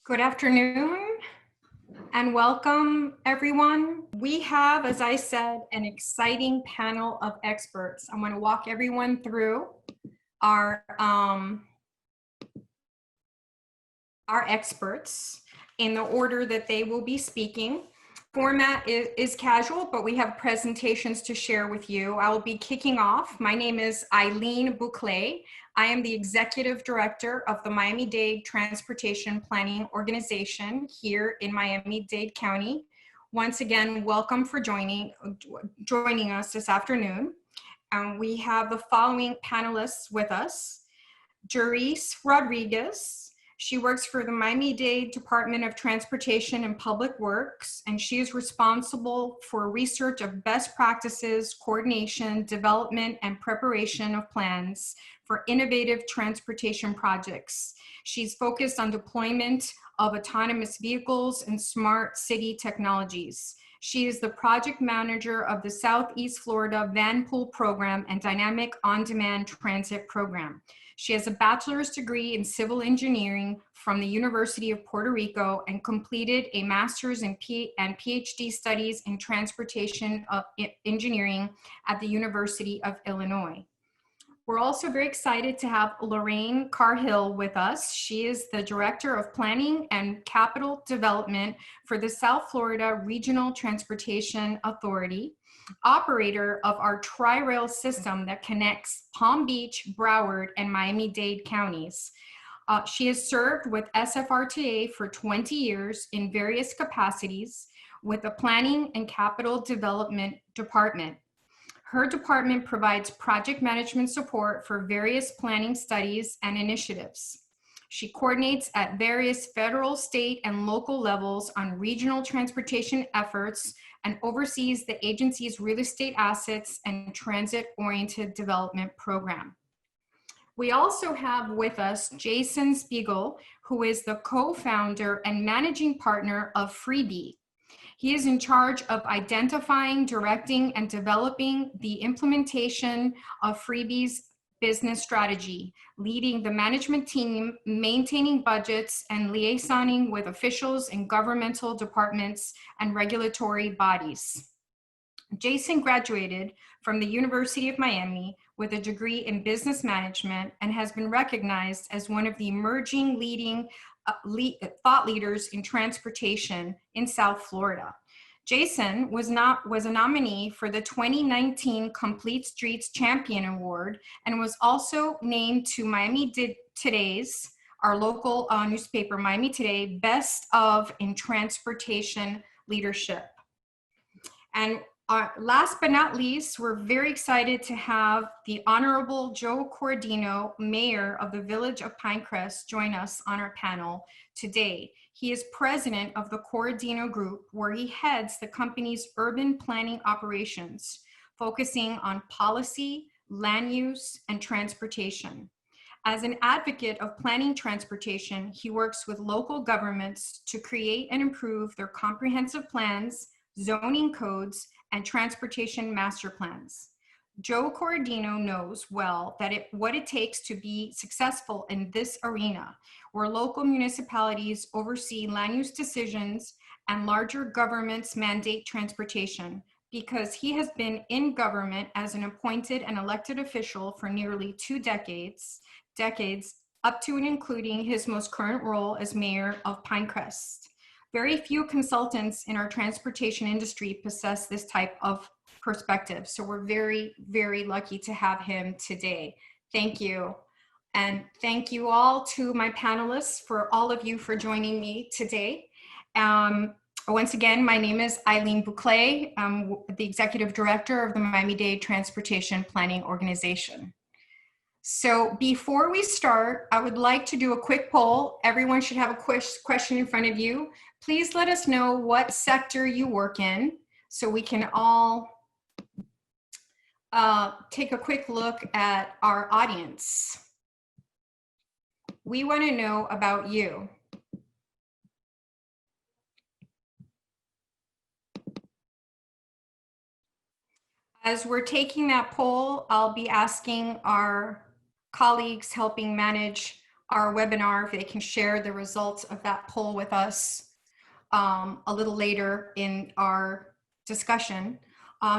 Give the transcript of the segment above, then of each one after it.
Good afternoon and welcome everyone. We have, as I said, an exciting panel of experts. I'm going to walk everyone through our experts in the order that they will be speaking. Format is casual, but we have presentations to share with you. I will be kicking off. My name is Eileen Bouclet. I am the Executive Director of the Miami-Dade Transportation Planning Organization here in Miami-Dade County. Once again, welcome for joining us this afternoon. We have the following panelists with us. Jerice Rodriguez. She works for the Miami-Dade Department of Transportation and Public Works, and she is responsible for research of best practices, coordination, development, and preparation of plans for innovative transportation projects. She's focused on deployment of autonomous vehicles and smart city technologies. She is the project manager of the Southeast Florida Van Pool Program and Dynamic On-Demand Transit Program. She has a bachelor's degree in civil engineering from the University of Puerto Rico and completed a master's and PhD studies in transportation engineering at the University of Illinois. We're also very excited to have Lorraine Carhill with us. She is the Director of Planning and Capital Development for the South Florida Regional Transportation Authority, operator of our Tri-Rail system that connects Palm Beach, Broward, and Miami-Dade counties. She has served with SFRTA for 20 years in various capacities with the Planning and Capital Development Department. Her department provides project management support for various planning studies and initiatives. She coordinates at various federal, state, and local levels on regional transportation efforts and oversees the agency's real estate assets and transit-oriented development program. We also have with us Jason Spiegel, who is the co-founder and managing partner of Freebie. He is in charge of identifying, directing, and developing the implementation of Freebie's business strategy, leading the management team, maintaining budgets, and liaisoning with officials in governmental departments and regulatory bodies. Jason graduated from the University of Miami with a degree in business management and has been recognized as one of the emerging leading thought leaders in transportation in South Florida. Jason was a nominee for the 2019 Complete Streets Champion Award and was also named to Miami-Dade's, our local newspaper, Miami-Dade, Best of in Transportation Leadership. And last but not least, we're very excited to have the Honorable Joe Cordino, Mayor of the Village of Pinecrest, join us on our panel today. He is president of the Cordino Group, where he heads the company's urban planning operations, focusing on policy, land use, and transportation. As an advocate of planning transportation, he works with local governments to create and improve their comprehensive plans, zoning codes, and transportation master plans. Joe Cordino knows well that what it takes to be successful in this arena, where local municipalities oversee land use decisions and larger governments mandate transportation, because he has been in government as an appointed and elected official for nearly 2 decades, up to and including his most current role as mayor of Pinecrest. Very few consultants in our transportation industry possess this type of perspective. So we're very, very lucky to have him today. Thank you. And thank you all to my panelists, for all of you for joining me today. Once again, my name is Eileen Bouclet. I'm the Executive Director of the Miami-Dade Transportation Planning Organization. So before we start, I would like to do a quick poll. Everyone should have a question in front of you. Please let us know what sector you work in so we can all take a quick look at our audience. We want to know about you. As we're taking that poll, I'll be asking our colleagues helping manage our webinar, if they can share the results of that poll with us a little later in our discussion.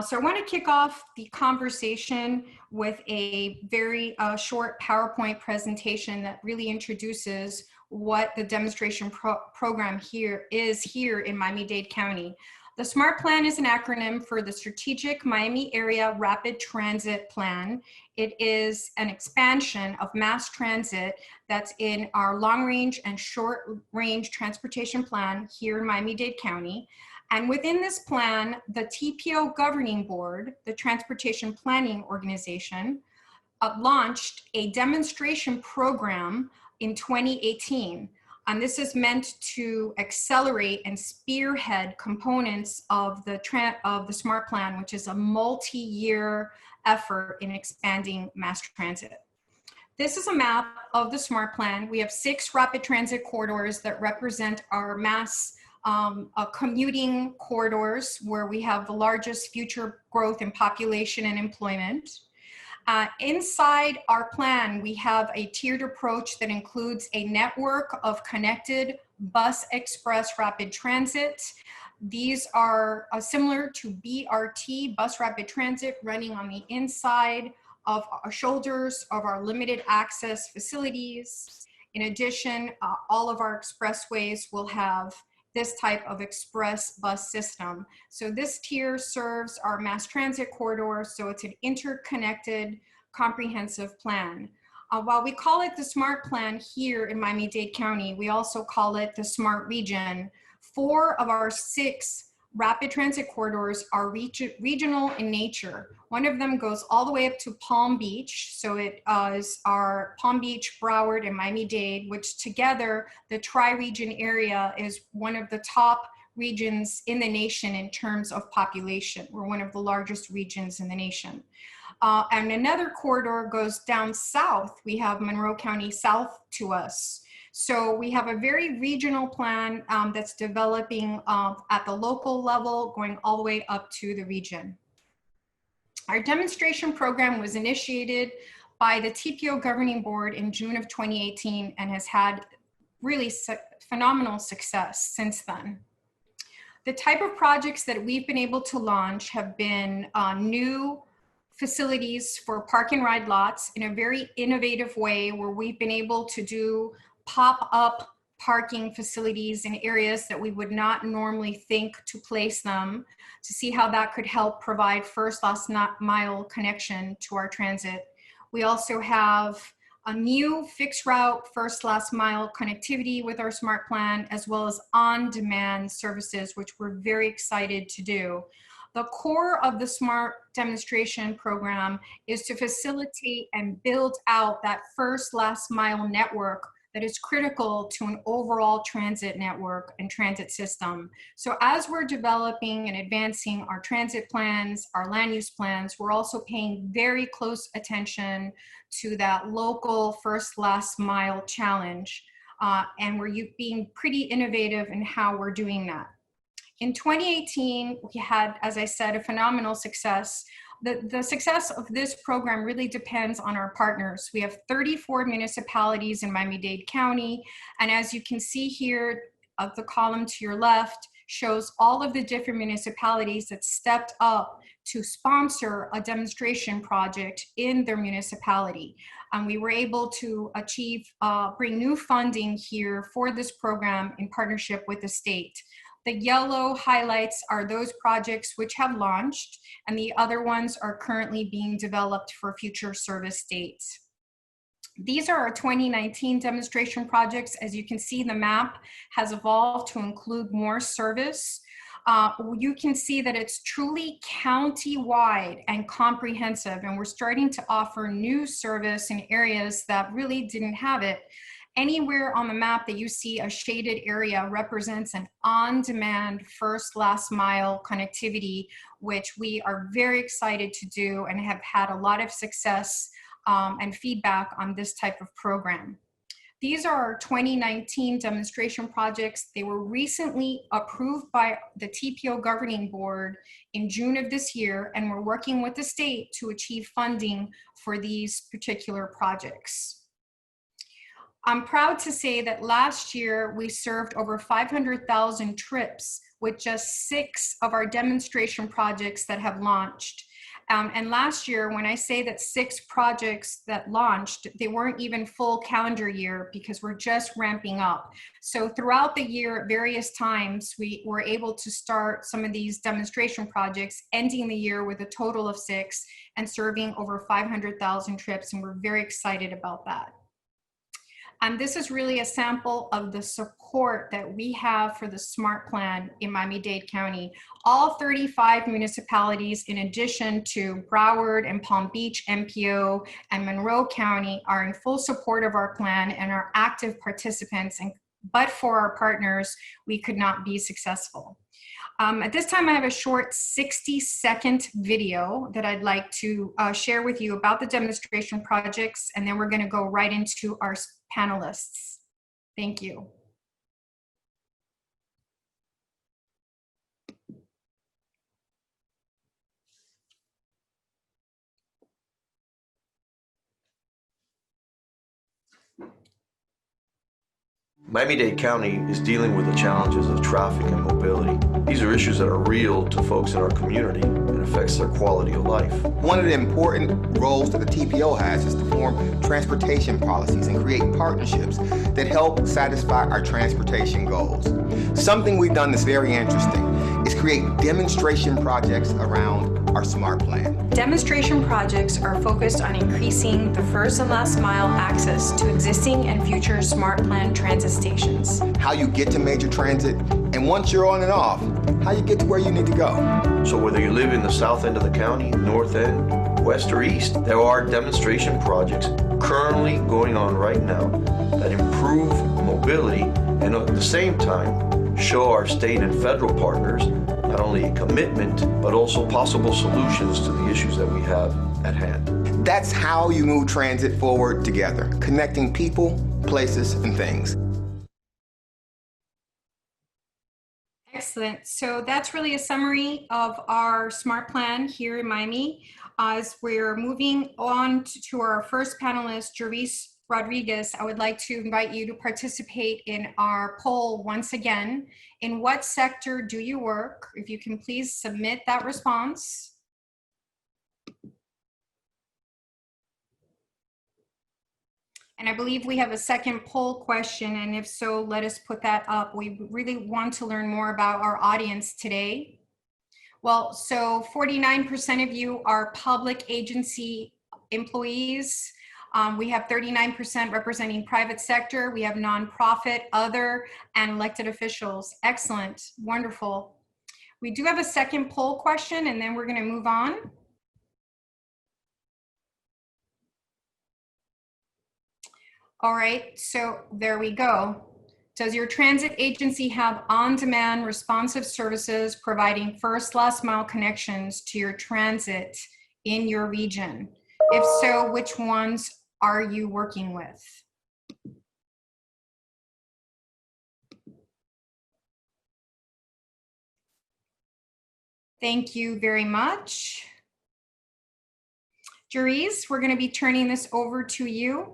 So I want to kick off the conversation with a very short PowerPoint presentation that really introduces what the demonstration program here in Miami-Dade County. The SMART Plan is an acronym for the Strategic Miami Area Rapid Transit Plan. It is an expansion of mass transit that's in our long-range and short-range transportation plan here in Miami-Dade County. And within this plan, the TPO Governing Board, the Transportation Planning Organization, launched a demonstration program in 2018. And this is meant to accelerate and spearhead components of the SMART Plan, which is a multi-year effort in expanding mass transit. This is a map of the SMART Plan. We have 6 rapid transit corridors that represent our mass commuting corridors, where we have the largest future growth in population and employment. Inside our plan, we have a tiered approach that includes a network of connected bus express rapid transit. These are similar to BRT, bus rapid transit, running on the inside of our shoulders of our limited access facilities. In addition, all of our expressways will have this type of express bus system. So this tier serves our mass transit corridor, so it's an interconnected, comprehensive plan. While we call it the SMART Plan here in Miami-Dade County, we also call it the SMART Region. 4 of our 6 rapid transit corridors are regional in nature. One of them goes all the way up to Palm Beach. So it is our Palm Beach, Broward, and Miami-Dade, which together, the tri-region area is one of the top regions in the nation in terms of population. We're one of the largest regions in the nation. And another corridor goes down south. We have Monroe County south to us. So we have a very regional plan that's developing at the local level, going all the way up to the region. Our demonstration program was initiated by the TPO Governing Board in June of 2018 and has had really phenomenal success since then. The type of projects that we've been able to launch have been new facilities for park and ride lots in a very innovative way, where we've been able to do pop-up parking facilities in areas that we would not normally think to place them, to see how that could help provide first last mile connection to our transit. We also have a new fixed route first last mile connectivity with our SMART Plan, as well as on-demand services, which we're very excited to do. The core of the SMART demonstration program is to facilitate and build out that first last mile network that is critical to an overall transit network and transit system. So as we're developing and advancing our transit plans, our land use plans, we're also paying very close attention to that local first last mile challenge. And we're being pretty innovative in how we're doing that. In 2018, we had, as I said, a phenomenal success. The success of this program really depends on our partners. We have 34 municipalities in Miami-Dade County. And as you can see here, the column to your left shows all of the different municipalities that stepped up to sponsor a demonstration project in their municipality. And we were able to bring new funding here for this program in partnership with the state. The yellow highlights are those projects which have launched, and the other ones are currently being developed for future service dates. These are our 2019 demonstration projects. As you can see, the map has evolved to include more service. You can see that it's truly county-wide and comprehensive, and we're starting to offer new service in areas that really didn't have it. Anywhere on the map that you see a shaded area represents an on-demand first last mile connectivity, which we are very excited to do and have had a lot of success and feedback on this type of program. These are our 2019 demonstration projects. They were recently approved by the TPO Governing Board in June of this year, and we're working with the state to achieve funding for these particular projects. I'm proud to say that last year we served over 500,000 trips with just 6 of our demonstration projects that have launched. And last year, when I say that 6 projects that launched, they weren't even full calendar year because we're just ramping up. So throughout the year, at various times, we were able to start some of these demonstration projects, ending the year with a total of 6 and serving over 500,000 trips. And we're very excited about that. This is really a sample of the support that we have for the SMART plan in Miami-Dade County. All 35 municipalities, in addition to Broward and Palm Beach MPO and Monroe County, are in full support of our plan and are active participants. But for our partners, we could not be successful. At this time, I have a short 60-second video that I'd like to share with you about the demonstration projects, and then we're going to go right into our panelists. Thank you. Miami-Dade County is dealing with the challenges of traffic and mobility. These are issues that are real to folks in our community and affects their quality of life. One of the important roles that the TPO has is to form transportation policies and create partnerships that help satisfy our transportation goals. Something we've done that's very interesting is create demonstration projects around our SMART plan. Demonstration projects are focused on increasing the first and last mile access to existing and future SMART plan transit stations. How you get to major transit, and once you're on and off, how you get to where you need to go. So whether you live in the south end of the county, north end, west or east, there are demonstration projects currently going on right now that improve mobility and at the same time show our state and federal partners not only a commitment, but also possible solutions to the issues that we have at hand. That's how you move transit forward together, connecting people, places, and things. Excellent. So that's really a summary of our SMART plan here in Miami. As we're moving on to our first panelist, Jervis Rodriguez, I would like to invite you to participate in our poll once again. In what sector do you work? If you can please submit that response. And I believe we have a second poll question, and if so, let us put that up. We really want to learn more about our audience today. Well, so 49% of you are public agency employees. We have 39% representing private sector. We have nonprofit, other, and elected officials. Excellent, wonderful. We do have a second poll question, and then we're going to move on. All right, so there we go. Does your transit agency have on-demand responsive services providing first last mile connections to your transit in your region? If so, which ones are you working with? Thank you very much. Juries, we're going to be turning this over to you.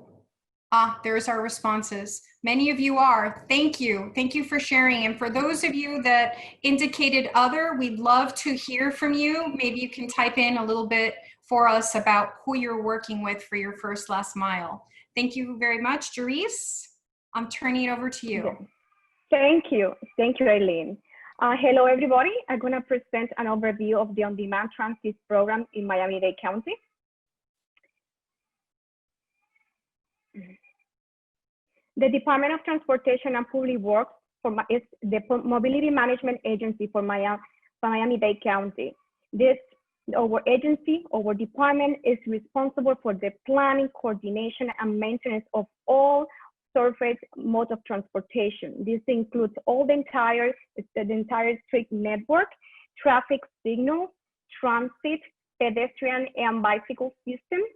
There's our responses. Many of you are. Thank you. Thank you for sharing. And for those of you that indicated other, we'd love to hear from you. Maybe you can type in a little bit for us about who you're working with for your first last mile. Thank you very much, Jervis. I'm turning it over to you. Thank you. Thank you, Eileen. Hello, everybody. I'm going to present an overview of the on-demand transit program in Miami-Dade County. The Department of Transportation and Public Works is the mobility management agency for Miami-Dade County. Our agency, our department is responsible for the planning, coordination, and maintenance of all surface modes of transportation. This includes all the entire street network, traffic signals, transit, pedestrian and bicycle systems,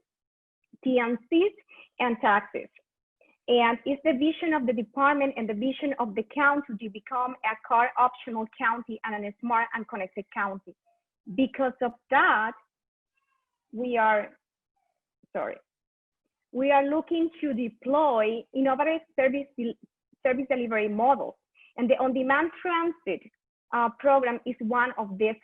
TNCs, and taxis. And it's the vision of the department and the vision of the county to become a car optional county and a smart and connected county. Because of that, we are, we are looking to deploy innovative service delivery models. And the on-demand transit program is one of these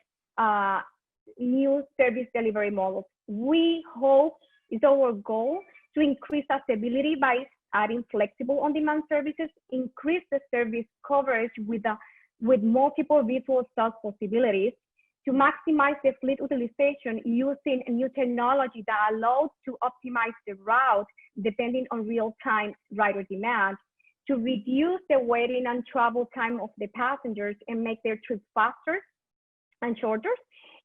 new service delivery models. We hope, it's our goal, to increase accessibility by adding flexible on-demand services, increase the service coverage with multiple virtual sales possibilities, to maximize the fleet utilization using new technology that allows to optimize the route depending on real-time rider demand, to reduce the waiting and travel time of the passengers and make their trips faster and shorter,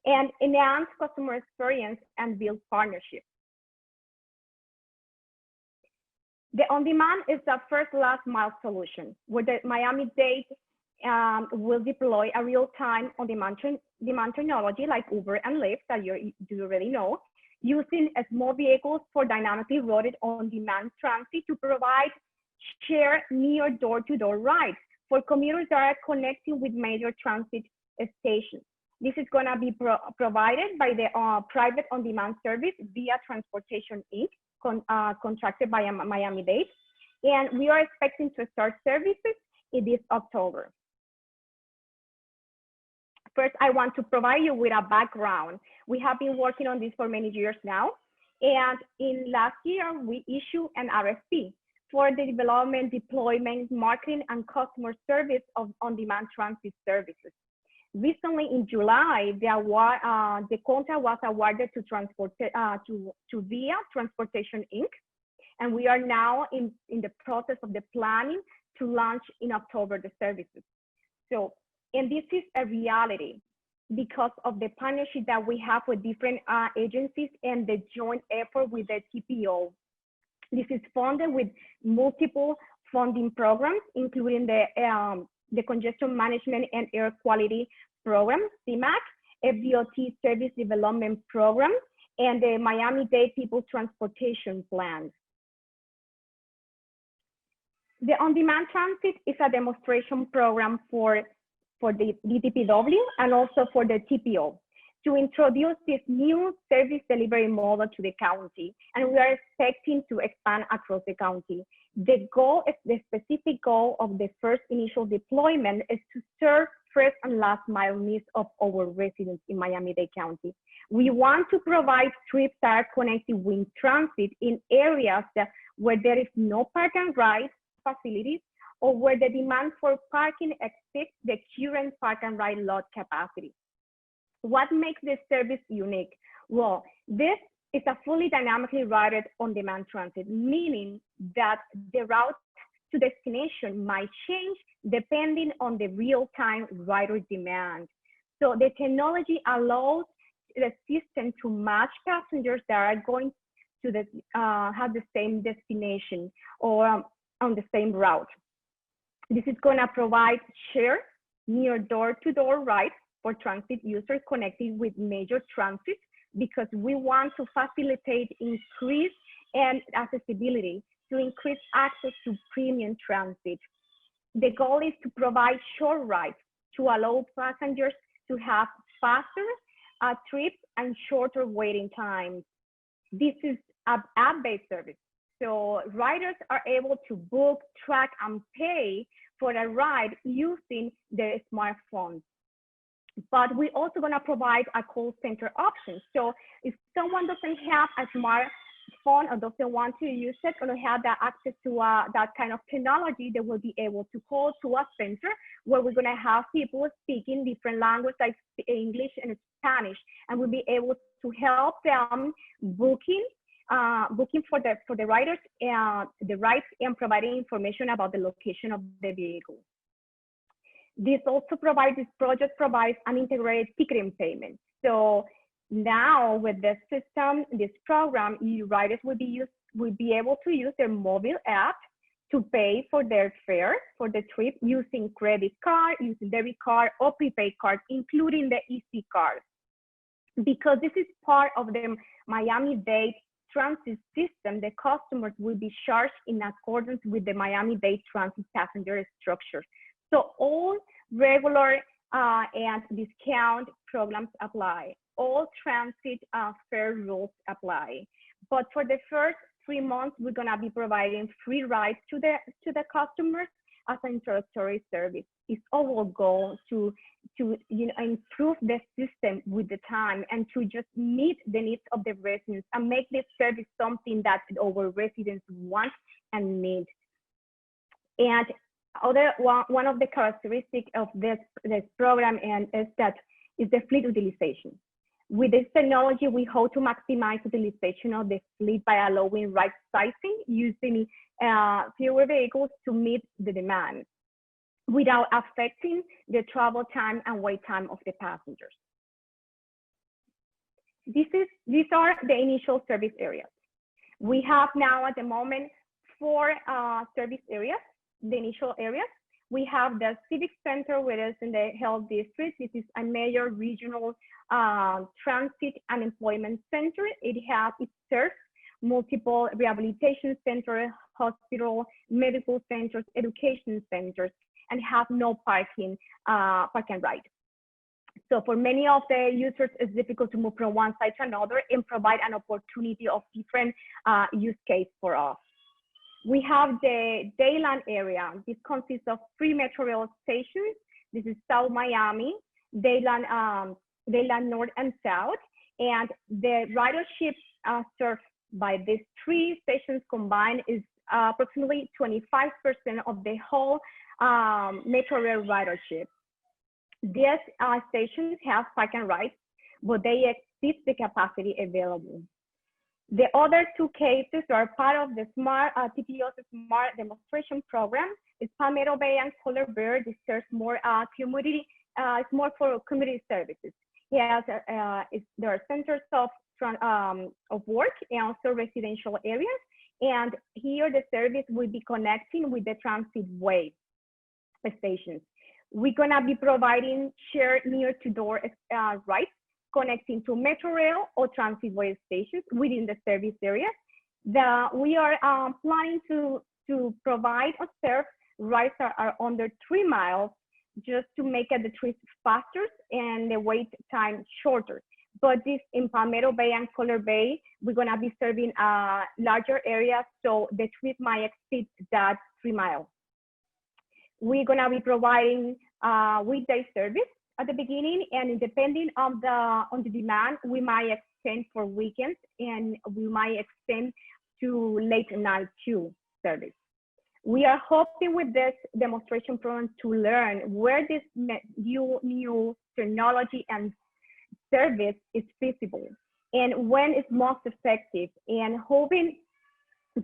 and enhance customer experience and build partnerships. The on-demand is the first last mile solution where the Miami-Dade will deploy a real-time on-demand technology like Uber and Lyft that you already know, using small vehicles for dynamically routed on-demand transit to provide share near door-to-door rides for commuters that are connecting with major transit stations. This is going to be provided by the private on-demand service via Transportation Inc., contracted by Miami-Dade, and we are expecting to start services in this October. First, I want to provide you with a background. We have been working on this for many years now, and in last year, we issued an RFP for the development, deployment, marketing, and customer service of on-demand transit services. Recently, in July, the contract was awarded to VIA Transportation Inc., and we are now in the process of the planning to launch in October the services. So, and this is a reality because of the partnership that we have with different agencies and the joint effort with the TPO. This is funded with multiple funding programs, including the Congestion Management and Air Quality Program, CMAQ, FDOT Service Development Program, and the Miami-Dade People Transportation Plan. The on-demand transit is a demonstration program for the DPW and also for the TPO to introduce this new service delivery model to the county, and we are expecting to expand across the county. The specific goal of the first initial deployment is to serve first and last mile needs of our residents in Miami-Dade County. We want to provide trips that are connected with transit in areas where there is no park and ride facilities or where the demand for parking exceeds the current park and ride lot capacity. What makes this service unique? Well, this is a fully dynamically routed on-demand transit, meaning that the route to destination might change depending on the real-time rider demand. So the technology allows the system to match passengers that are going to have the same destination or on the same route. This is going to provide share near door-to-door rides for transit users connected with major transit, because we want to facilitate increase and accessibility to increase access to premium transit. The goal is to provide short rides to allow passengers to have faster trips and shorter waiting times. This is an app-based service. So riders are able to book, track, and pay for a ride using their smartphones. But we're also going to provide a call center option. So if someone doesn't have a smartphone or doesn't want to use it or have that access to that kind of technology, they will be able to call to a center where we're going to have people speaking different languages like English and Spanish, and we'll be able to help them booking for the riders and the rides and providing information about the location of the vehicle. This project provides an integrated ticketing payment. So now with this system, this program, riders will be able to use their mobile app to pay for their fare for the trip using credit card, using debit card, or prepaid card, including the EC card. Because this is part of the Miami-Dade transit system, the customers will be charged in accordance with the Miami-Dade transit passenger structure. So all regular and discount programs apply. All transit fare rules apply. But for the first 3 months, we're gonna be providing free rides to the customers as an introductory service. It's our goal to improve the system with the time and to just meet the needs of the residents and make this service something that our residents want and need. And one of the characteristics of this program is the fleet utilization. With this technology, we hope to maximize utilization of the fleet by allowing right sizing using fewer vehicles to meet the demand without affecting the travel time and wait time of the passengers. These are the initial service areas. We have now at the moment 4 service areas, the initial areas. We have the Civic Center with us in the Health District. This is a major regional transit and employment center. It serves multiple rehabilitation centers, hospital, medical centers, education centers, and have no park and ride. So for many of the users, it's difficult to move from one side to another and provide an opportunity of different use case for us. We have the Dayland area. This consists of 3 Metro Rail stations. This is South Miami, Dayland North and South, and the ridership served by these 3 stations combined is approximately 25% of the whole Metro Rail ridership. These stations have park and rides, but they exceed the capacity available. The other 2 cases are part of the TPO's Smart Demonstration Program. It's Palmetto Bay and Color Bear. This serves more community. It's more for community services. There are centers of work and also residential areas. And here the service will be connecting with the transit way stations. We're gonna be providing shared near-to-door rides connecting to Metro Rail or transit way stations within the service area. We are planning to provide or serve rides that are under 3 miles just to make the trips faster and the wait time shorter. But this in Palmetto Bay and Color Bay, we're gonna be serving larger areas, so the trip might exceed that 3 miles. We're gonna be providing weekday service at the beginning, and depending on the demand, we might extend for weekends and we might extend to late night too service. We are hoping with this demonstration program to learn where this new technology and service is feasible and when it's most effective, and hoping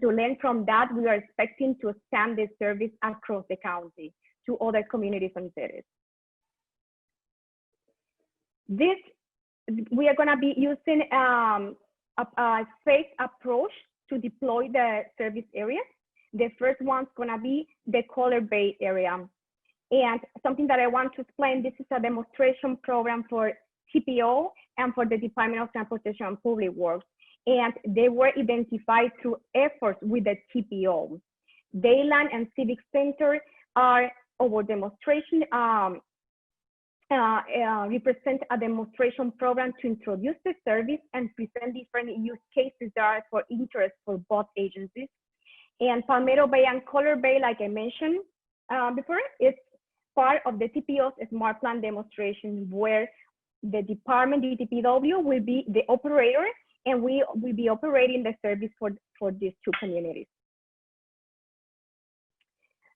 to learn from that, we are expecting to expand this service across the county to other communities and cities. We are going to be using a phased approach to deploy the service areas. The first one's going to be the Color Bay area. And something that I want to explain, this is a demonstration program for TPO and for the Department of Transportation and Public Works. And they were identified through efforts with the TPO. Dayland and Civic Center are our demonstration represent a demonstration program to introduce the service and present different use cases that are for interest for both agencies. And Palmetto Bay and Color Bay, like I mentioned before, is part of the TPO's Smart Plan demonstration, where the department, the DPW, will be the operator, and we will be operating the service for these 2 communities.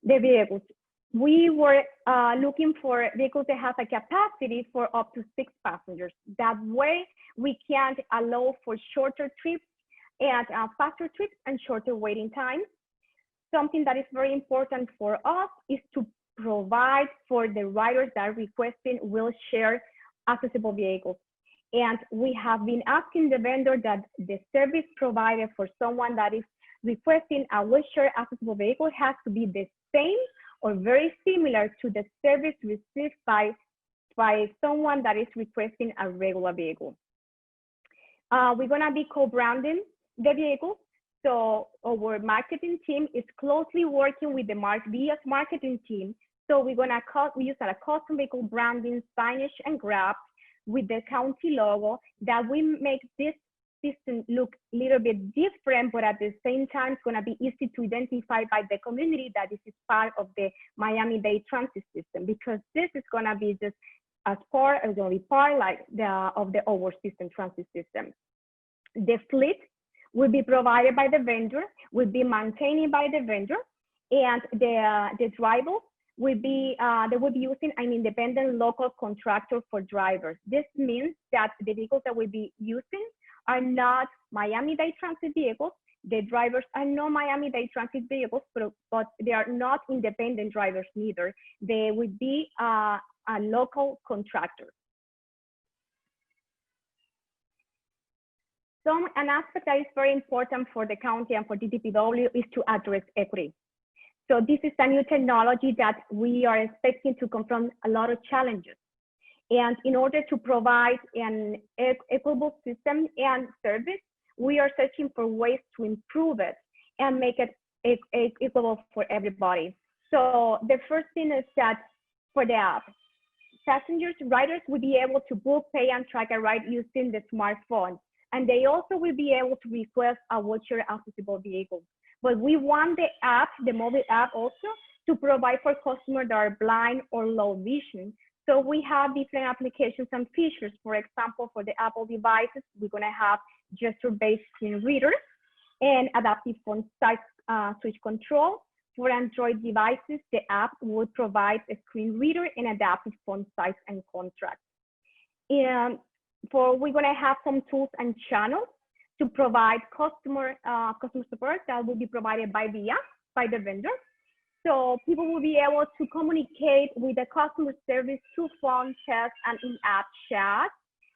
The vehicles. We were looking for vehicles that have a capacity for up to 6 passengers. That way, we can allow for shorter trips and faster trips and shorter waiting times. Something that is very important for us is to provide for the riders that are requesting wheelchair accessible vehicles. And we have been asking the vendor that the service provided for someone that is requesting a wheelchair accessible vehicle has to be the same or very similar to the service received by someone that is requesting a regular vehicle. We're gonna be co-branding the vehicles. So our marketing team is closely working with the VIA's marketing team. So we use a custom vehicle branding, signage, and graph with the county logo that we make this system look a little bit different, but at the same time, it's gonna be easy to identify by the community that this is part of the Miami-Dade transit system, because this is gonna be just as part, it's gonna be part like of the our system, transit system. The fleet will be provided by the vendor, will be maintained by the vendor, and the drivers will be, they will be using an independent local contractor for drivers. This means that the vehicles that we'll be using are not Miami-Dade transit vehicles. The drivers are not Miami-Dade transit vehicles, but they are not independent drivers neither. They will be a local contractor. An aspect that is very important for the county and for DPW is to address equity. So this is a new technology that we are expecting to confront a lot of challenges. And in order to provide an equitable system and service, we are searching for ways to improve it and make it equitable for everybody. So the first thing is that for the app, riders will be able to book, pay, and track a ride using the smartphone. And they also will be able to request a wheelchair accessible vehicle. But we want the app, the mobile app also, to provide for customers that are blind or low vision. So we have different applications and features. For example, for the Apple devices, we're gonna have gesture-based screen readers and adaptive font size switch control. For Android devices, the app will provide a screen reader and adaptive font size and contrast. And we're gonna have some tools and channels to provide customer support that will be provided by the app, by the vendor. So people will be able to communicate with the customer service through phone, text, and in-app chat.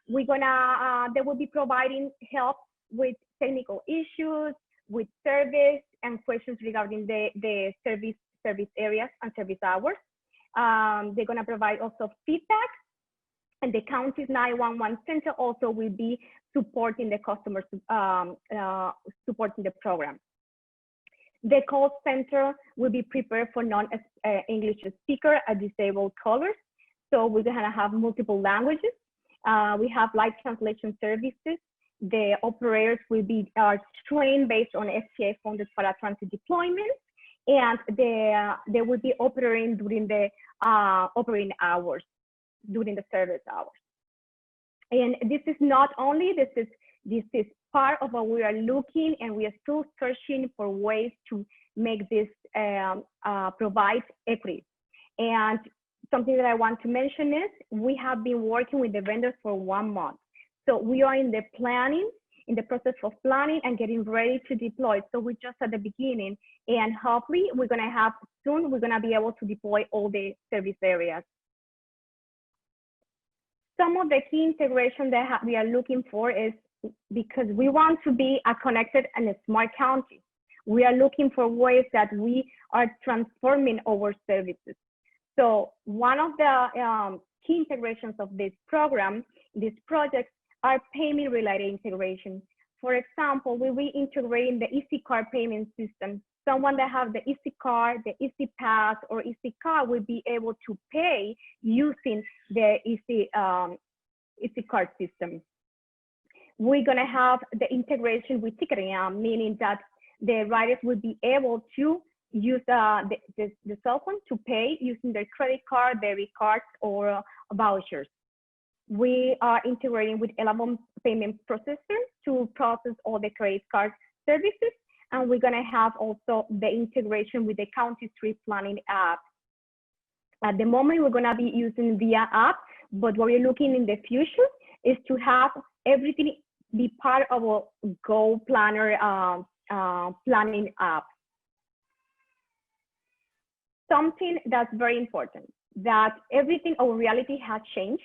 They will be providing help with technical issues, with service, and questions regarding the service areas and service hours. They're gonna provide also feedback. And the county's 911 center also will be supporting the customers, supporting the program. The call center will be prepared for non-English speaker and disabled callers. So we're gonna have multiple languages. We have live translation services. The operators will be trained based on FTA funded paratransit deployment. And they will be operating during the operating hours, during the service hours. And this is not only, this is part of what we are looking, and we are still searching for ways to make this provide equity. And something that I want to mention is we have been working with the vendors for 1 month. So we are in the process of planning and getting ready to deploy. So we're just at the beginning, and hopefully we're gonna be able to deploy all the service areas. Some of the key integration that we are looking for is, because we want to be a connected and a smart county, we are looking for ways that we are transforming our services. So one of the key integrations of this program, this project, are payment related integration. For example, we'll be integrating the Easy Card payment system. Someone that have the Easy Card, the Easy Pass, or Easy Card will be able to pay using the Easy Card system. We're gonna have the integration with ticketing, meaning that the riders will be able to use the cell phone to pay using their credit card, debit cards, or vouchers. We are integrating with Elavon payment processor to process all the credit card services. And we're gonna have also the integration with the county street planning app. At the moment, we're gonna be using VIA app, but what we're looking in the future is to have everything be part of a Go Planner planning app. Something that's very important, that everything, our reality has changed,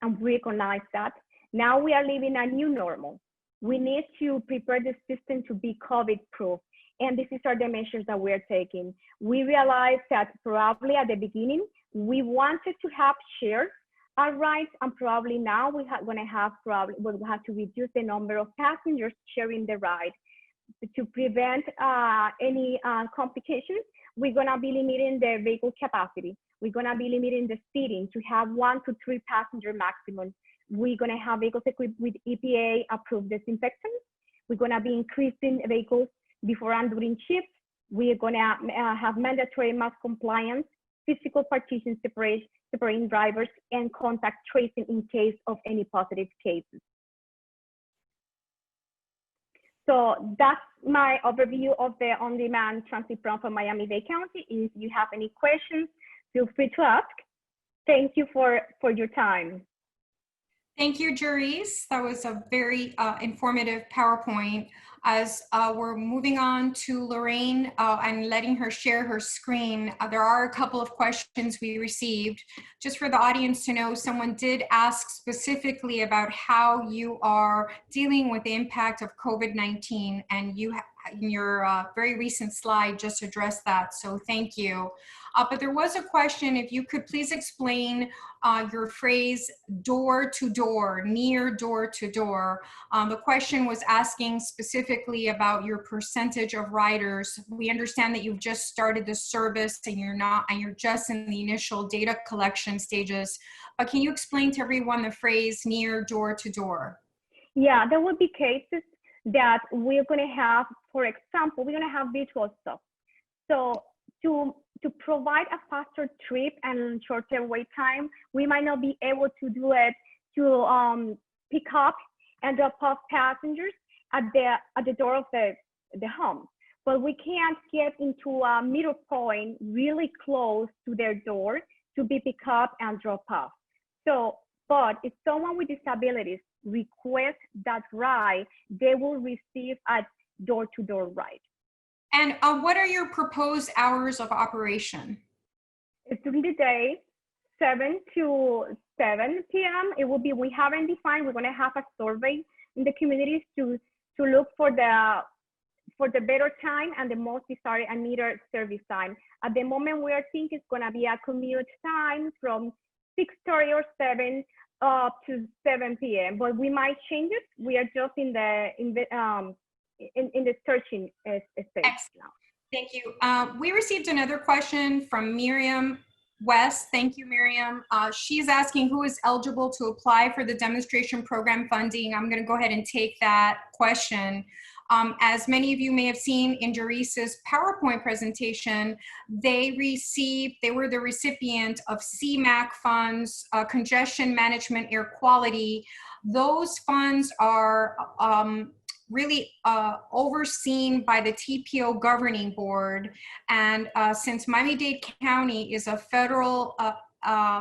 and we recognize that. Now we are living a new normal. We need to prepare the system to be COVID-proof. And this is our the measures that we're taking. We realized that probably at the beginning, we wanted to have shared our rides, and probably now we'll have to reduce the number of passengers sharing the ride. To prevent any complications, we're gonna be limiting the vehicle capacity. We're gonna be limiting the seating to have 1 to 3 passenger maximum. We're going to have vehicles equipped with EPA approved disinfectants. We're going to be increasing vehicles before and during shifts. We're going to have mandatory mask compliance, physical partition separating drivers, and contact tracing in case of any positive cases. So that's my overview of the on-demand transit program for Miami-Dade County. If you have any questions, feel free to ask. Thank you for your time. Thank you, Jerice. That was a very informative PowerPoint. As we're moving on to Lorraine and letting her share her screen, there are a couple of questions we received. Just for the audience to know, someone did ask specifically about how you are dealing with the impact of COVID-19, and you in your very recent slide just addressed that, so thank you. But there was a question, if you could please explain your phrase door to door, near door to door. The question was asking specifically about your percentage of riders. We understand that you've just started the service and you're just in the initial data collection stages, but can you explain to everyone the phrase near door to door? Yeah, there will be cases that we're going to have, for example, we're going to have virtual stuff. So to provide a faster trip and shorter wait time, we might not be able to do it to pick up and drop off passengers at the door of the home. But we can't get into a middle point really close to their door to be picked up and drop off. So, but if someone with disabilities requests that ride, they will receive a door-to-door ride. And what are your proposed hours of operation? It's during the day, 7 to 7 p.m. It will be, we haven't defined, we're going to have a survey in the communities to look for the better time and the most desired and needed service time. At the moment, we are thinking it's going to be a commute time from 6:30 or 7 up to 7 p.m. But we might change it. We are just in the searching stage now. Thank you. We received another question from Miriam West. Thank you, Miriam. She's asking who is eligible to apply for the demonstration program funding. I'm going to go ahead and take that question. As many of you may have seen in Jerice's PowerPoint presentation, they were the recipient of CMAQ funds, congestion management, air quality. Those funds are really overseen by the TPO governing board. And since Miami-Dade County is a federal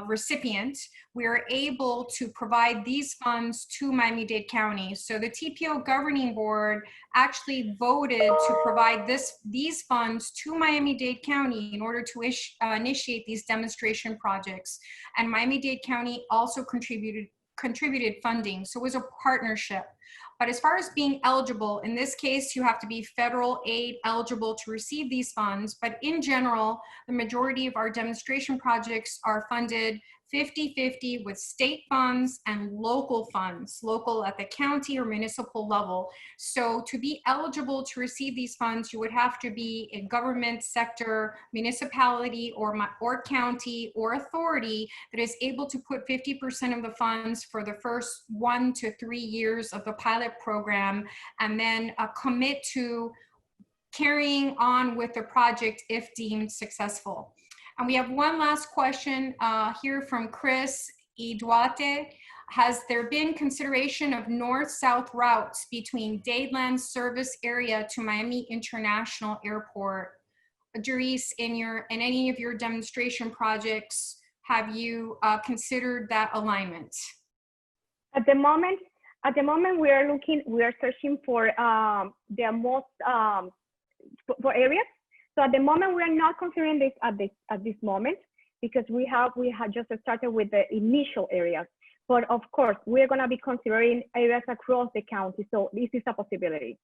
recipient, we are able to provide these funds to Miami-Dade County. So the TPO governing board actually voted to provide these funds to Miami-Dade County in order to initiate these demonstration projects. And Miami-Dade County also contributed funding. So it was a partnership. But as far as being eligible, in this case, you have to be federal aid eligible to receive these funds. But in general, the majority of our demonstration projects are funded 50-50 with state funds and local funds, local at the county or municipal level. So to be eligible to receive these funds, you would have to be a government sector, municipality or county or authority that is able to put 50% of the funds for the first 1 to 3 years of the pilot program, and then commit to carrying on with the project if deemed successful. And we have one last question here from Chris E. Duarte. Has there been consideration of north-south routes between Dadeland service area to Miami International Airport? Jerice, in any of your demonstration projects, have you considered that alignment? At the moment, we are searching for the most for areas. So at the moment, we are not considering this at this moment because we have just started with the initial areas. But of course, we're going to be considering areas across the county. So this is a possibility.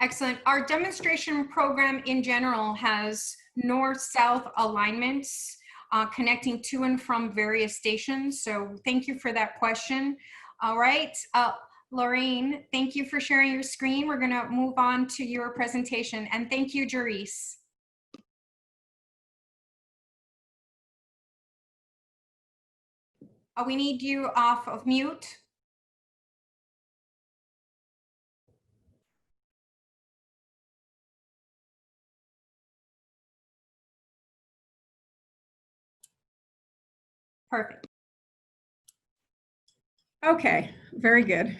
Excellent. Our demonstration program in general has north-south alignments connecting to and from various stations. So thank you for that question. All right. Lorraine, thank you for sharing your screen. We're going to move on to your presentation. And thank you, Jerice. We need you off of mute. Perfect. Okay, very good.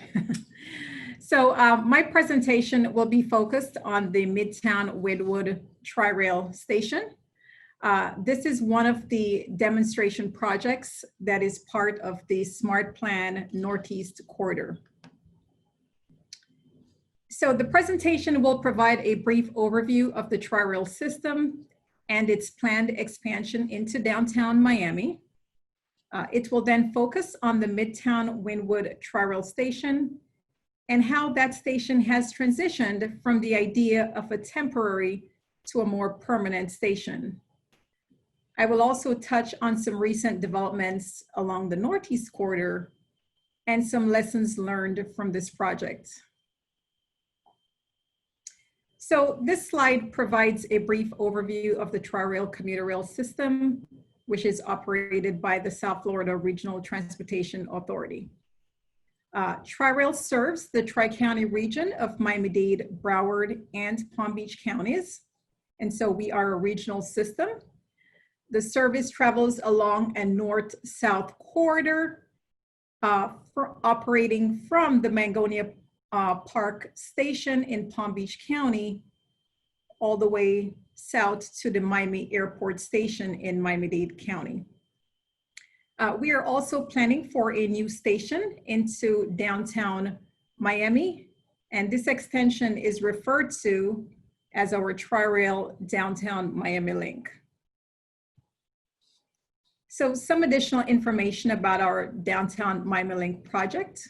So my presentation will be focused on the Midtown Wynwood Tri-Rail Station. This is one of the demonstration projects that is part of the Smart Plan Northeast Corridor. So the presentation will provide a brief overview of the Tri-Rail system and its planned expansion into downtown Miami. It will then focus on the Midtown Wynwood Tri-Rail Station and how that station has transitioned from the idea of a temporary to a more permanent station. I will also touch on some recent developments along the Northeast Corridor and some lessons learned from this project. So this slide provides a brief overview of the Tri-Rail commuter rail system, which is operated by the South Florida Regional Transportation Authority. Tri-Rail serves the Tri-County region of Miami-Dade, Broward, and Palm Beach counties. And so we are a regional system. The service travels along a north-south corridor, operating from the Mangonia Park Station in Palm Beach County, all the way south to the Miami Airport Station in Miami-Dade County. We are also planning for a new station into downtown Miami, and this extension is referred to as our Tri-Rail Downtown Miami Link. So some additional information about our Downtown Miami Link project.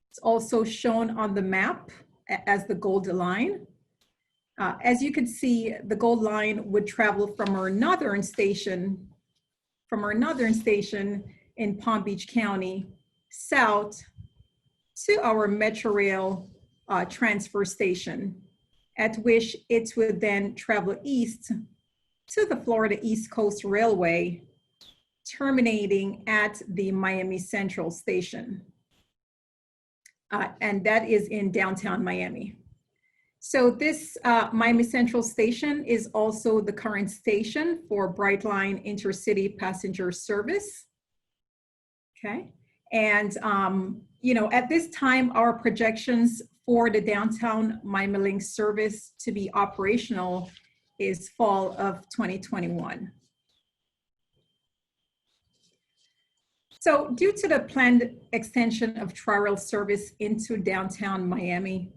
It's also shown on the map as the gold line. As you can see, the gold line would travel from our northern station in Palm Beach County south to our Metro Rail transfer station, at which it would then travel east to the Florida East Coast Railway, terminating at the Miami Central Station. And that is in downtown Miami. So this Miami Central Station is also the current station for Brightline Intercity Passenger Service. Okay, and you know, at this time, our projections for the downtown Miami Link service to be operational is fall of 2021. So due to the planned extension of Tri-Rail service into downtown Miami,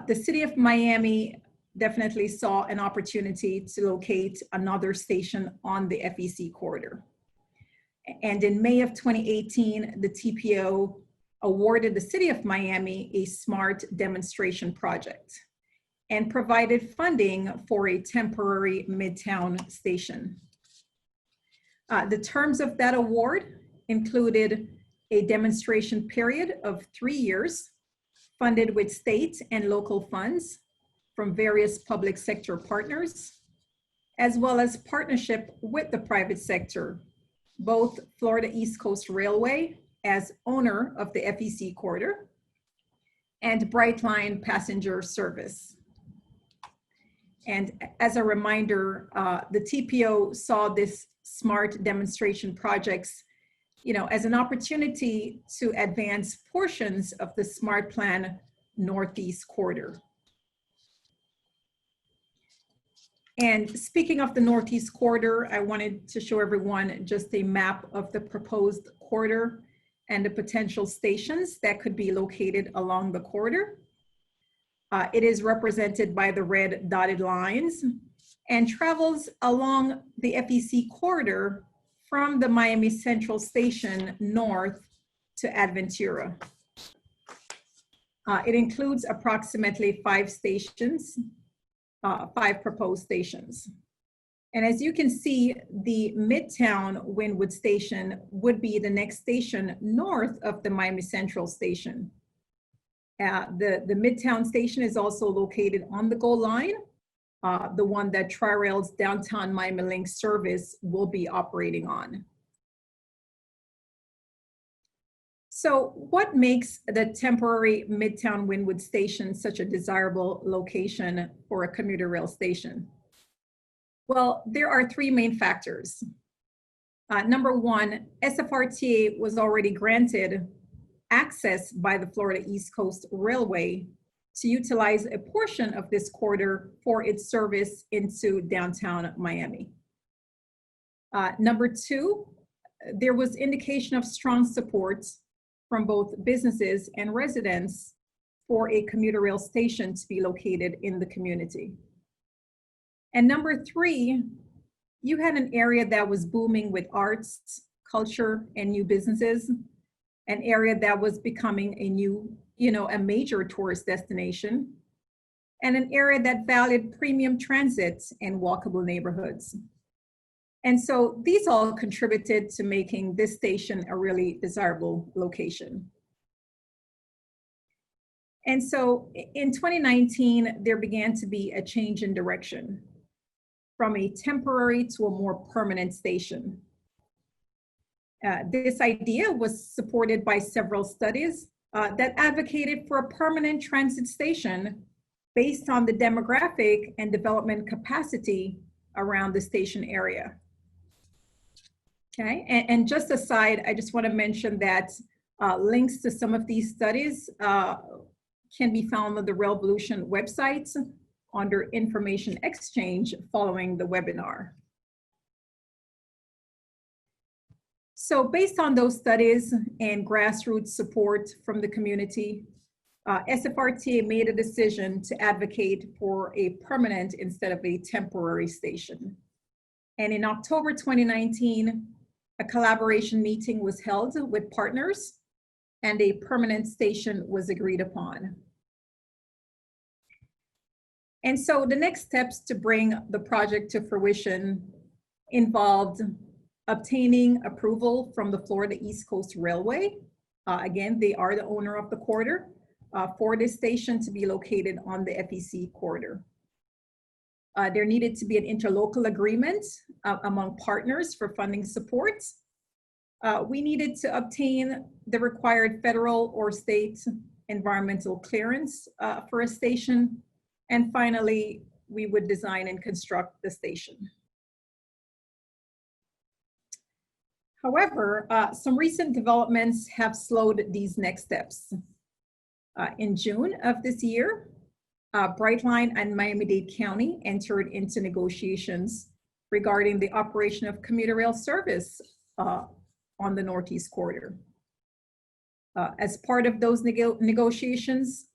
the city of Miami definitely saw an opportunity to locate another station on the FEC corridor. And in May of 2018, the TPO awarded the city of Miami a SMART demonstration project and provided funding for a temporary Midtown station. The terms of that award included a demonstration period of 3 years, funded with state and local funds from various public sector partners, as well as partnership with the private sector, both Florida East Coast Railway as owner of the FEC corridor and Brightline Passenger Service. And as a reminder, the TPO saw this SMART demonstration projects, you know, as an opportunity to advance portions of the Smart Plan Northeast Corridor. And speaking of the Northeast Corridor, I wanted to show everyone just a map of the proposed corridor and the potential stations that could be located along the corridor. It is represented by the red dotted lines and travels along the FEC corridor from the Miami Central Station north to Adventura. It includes approximately 5 stations, 5 proposed stations. And as you can see, the Midtown Wynwood Station would be the next station north of the Miami Central Station. The Midtown Station is also located on the GO line, the one that Tri-Rail's Downtown Miami Link service will be operating on. So what makes the temporary Midtown Wynwood station such a desirable location for a commuter rail station? Well, there are three main factors. Number one, SFRTA was already granted access by the Florida East Coast Railway to utilize a portion of this corridor for its service into downtown Miami. Number two, there was indication of strong support from both businesses and residents for a commuter rail station to be located in the community. And number three, you had an area that was booming with arts, culture, and new businesses, an area that was becoming a new, a major tourist destination, and an area that valued premium transit and walkable neighborhoods. And so these all contributed to making this station a really desirable location. And so in 2019, there began to be a change in direction from a temporary to a more permanent station. This idea was supported by several studies that advocated for a permanent transit station based on the demographic and development capacity around the station area. Okay, and just aside, I just want to mention that links to some of these studies can be found on the RailVolution website under information exchange following the webinar. So based on those studies and grassroots support from the community, SFRTA made a decision to advocate for a permanent instead of a temporary station. And in October 2019, a collaboration meeting was held with partners and a permanent station was agreed upon. And so the next steps to bring the project to fruition involved obtaining approval from the Florida East Coast Railway. Again, they are the owner of the corridor for this station to be located on the FEC corridor. There needed to be an interlocal agreement among partners for funding support. We needed to obtain the required federal or state environmental clearance for a station. And finally, we would design and construct the station. However, some recent developments have slowed these next steps. In June of this year, Brightline and Miami-Dade County entered into negotiations regarding the operation of commuter rail service on the Northeast Corridor. As part of those negotiations,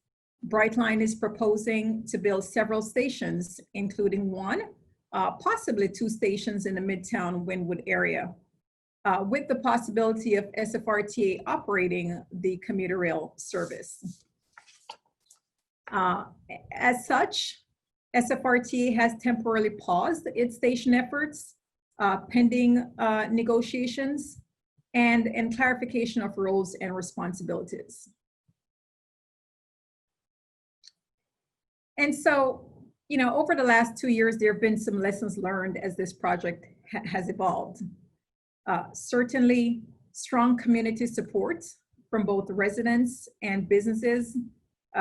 Brightline is proposing to build several stations, including one, possibly two stations in the Midtown Wynwood area, with the possibility of SFRTA operating the commuter rail service. As such, SFRTA has temporarily paused its station efforts pending negotiations and clarification of roles and responsibilities. And so, over the last 2 years, there have been some lessons learned as this project has evolved. Certainly, strong community support from both residents and businesses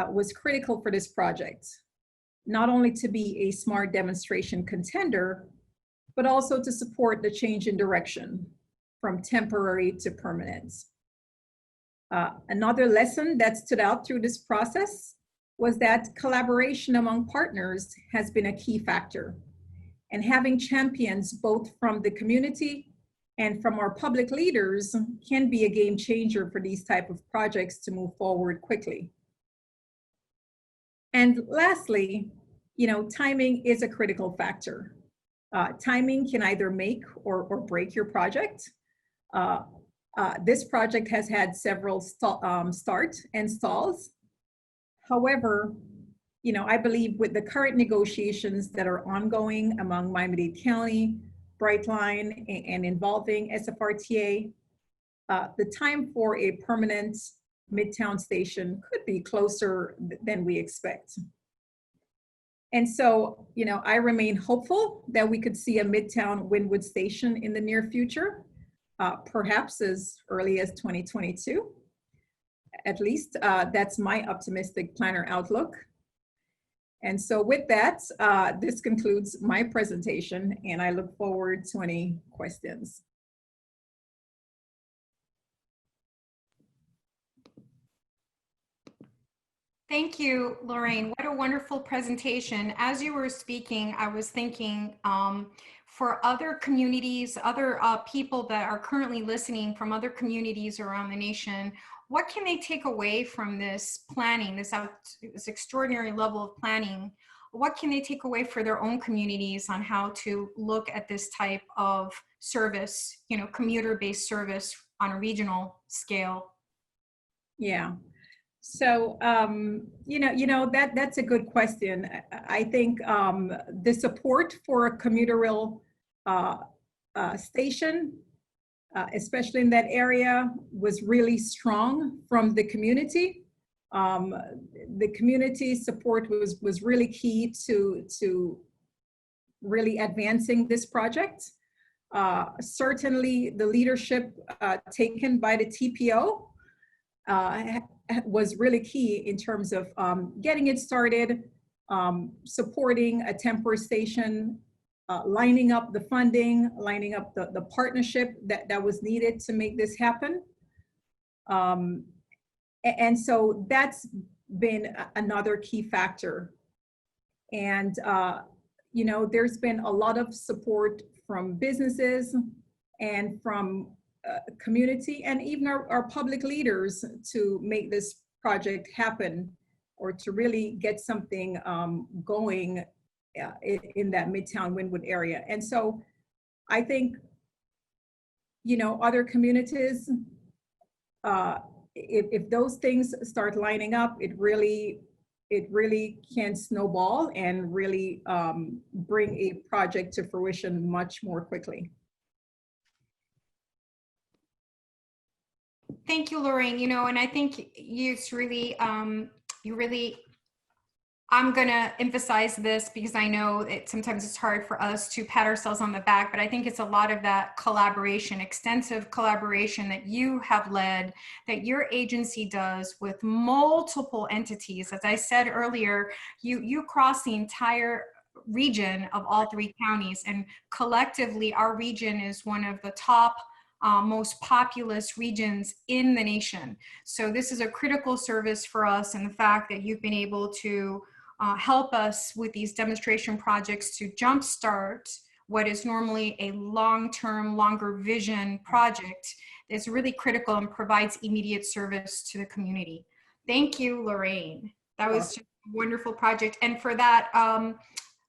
was critical for this project, not only to be a smart demonstration contender, but also to support the change in direction from temporary to permanent. Another lesson that stood out through this process was that collaboration among partners has been a key factor, and having champions both from the community and from our public leaders can be a game changer for these type of projects to move forward quickly. And lastly, timing is a critical factor. Timing can either make or break your project. This project has had several start and stalls. However, I believe with the current negotiations that are ongoing among Miami-Dade County, Brightline, and involving SFRTA, the time for a permanent Midtown station could be closer than we expect. And so, I remain hopeful that we could see a Midtown Wynwood station in the near future, perhaps as early as 2022. At least that's my optimistic planner outlook. And so with that, this concludes my presentation, and I look forward to any questions. Thank you, Lorraine. What a wonderful presentation. As you were speaking, I was thinking for other communities, other people that are currently listening from other communities around the nation, what can they take away from this planning, this extraordinary level of planning? What can they take away for their own communities on how to look at this type of service, you know, commuter-based service on a regional scale? Yeah. So, that's a good question. I think the support for a commuter rail station, especially in that area, was really strong from the community. The community support was really key to really advancing this project. Certainly the leadership taken by the TPO was really key in terms of getting it started, supporting a temporary station, lining up the funding, lining up the partnership that was needed to make this happen. And so that's been another key factor. And, there's been a lot of support from businesses and from community and even our public leaders to make this project happen, or to really get something going in that Midtown Wynwood area. And so I think, other communities, if those things start lining up, it really can snowball and really bring a project to fruition much more quickly. Thank you, Lorraine. And I think it's really, I'm going to emphasize this because I know sometimes it's hard for us to pat ourselves on the back, but I think it's a lot of that collaboration, extensive collaboration that you have led, that your agency does with multiple entities. As I said earlier, you cross the entire region of all 3 counties, and collectively our region is one of the top most populous regions in the nation. So this is a critical service for us, and the fact that you've been able to help us with these demonstration projects to jumpstart what is normally a long-term, longer vision project is really critical and provides immediate service to the community. Thank you, Lorraine. That was just a wonderful project. And for that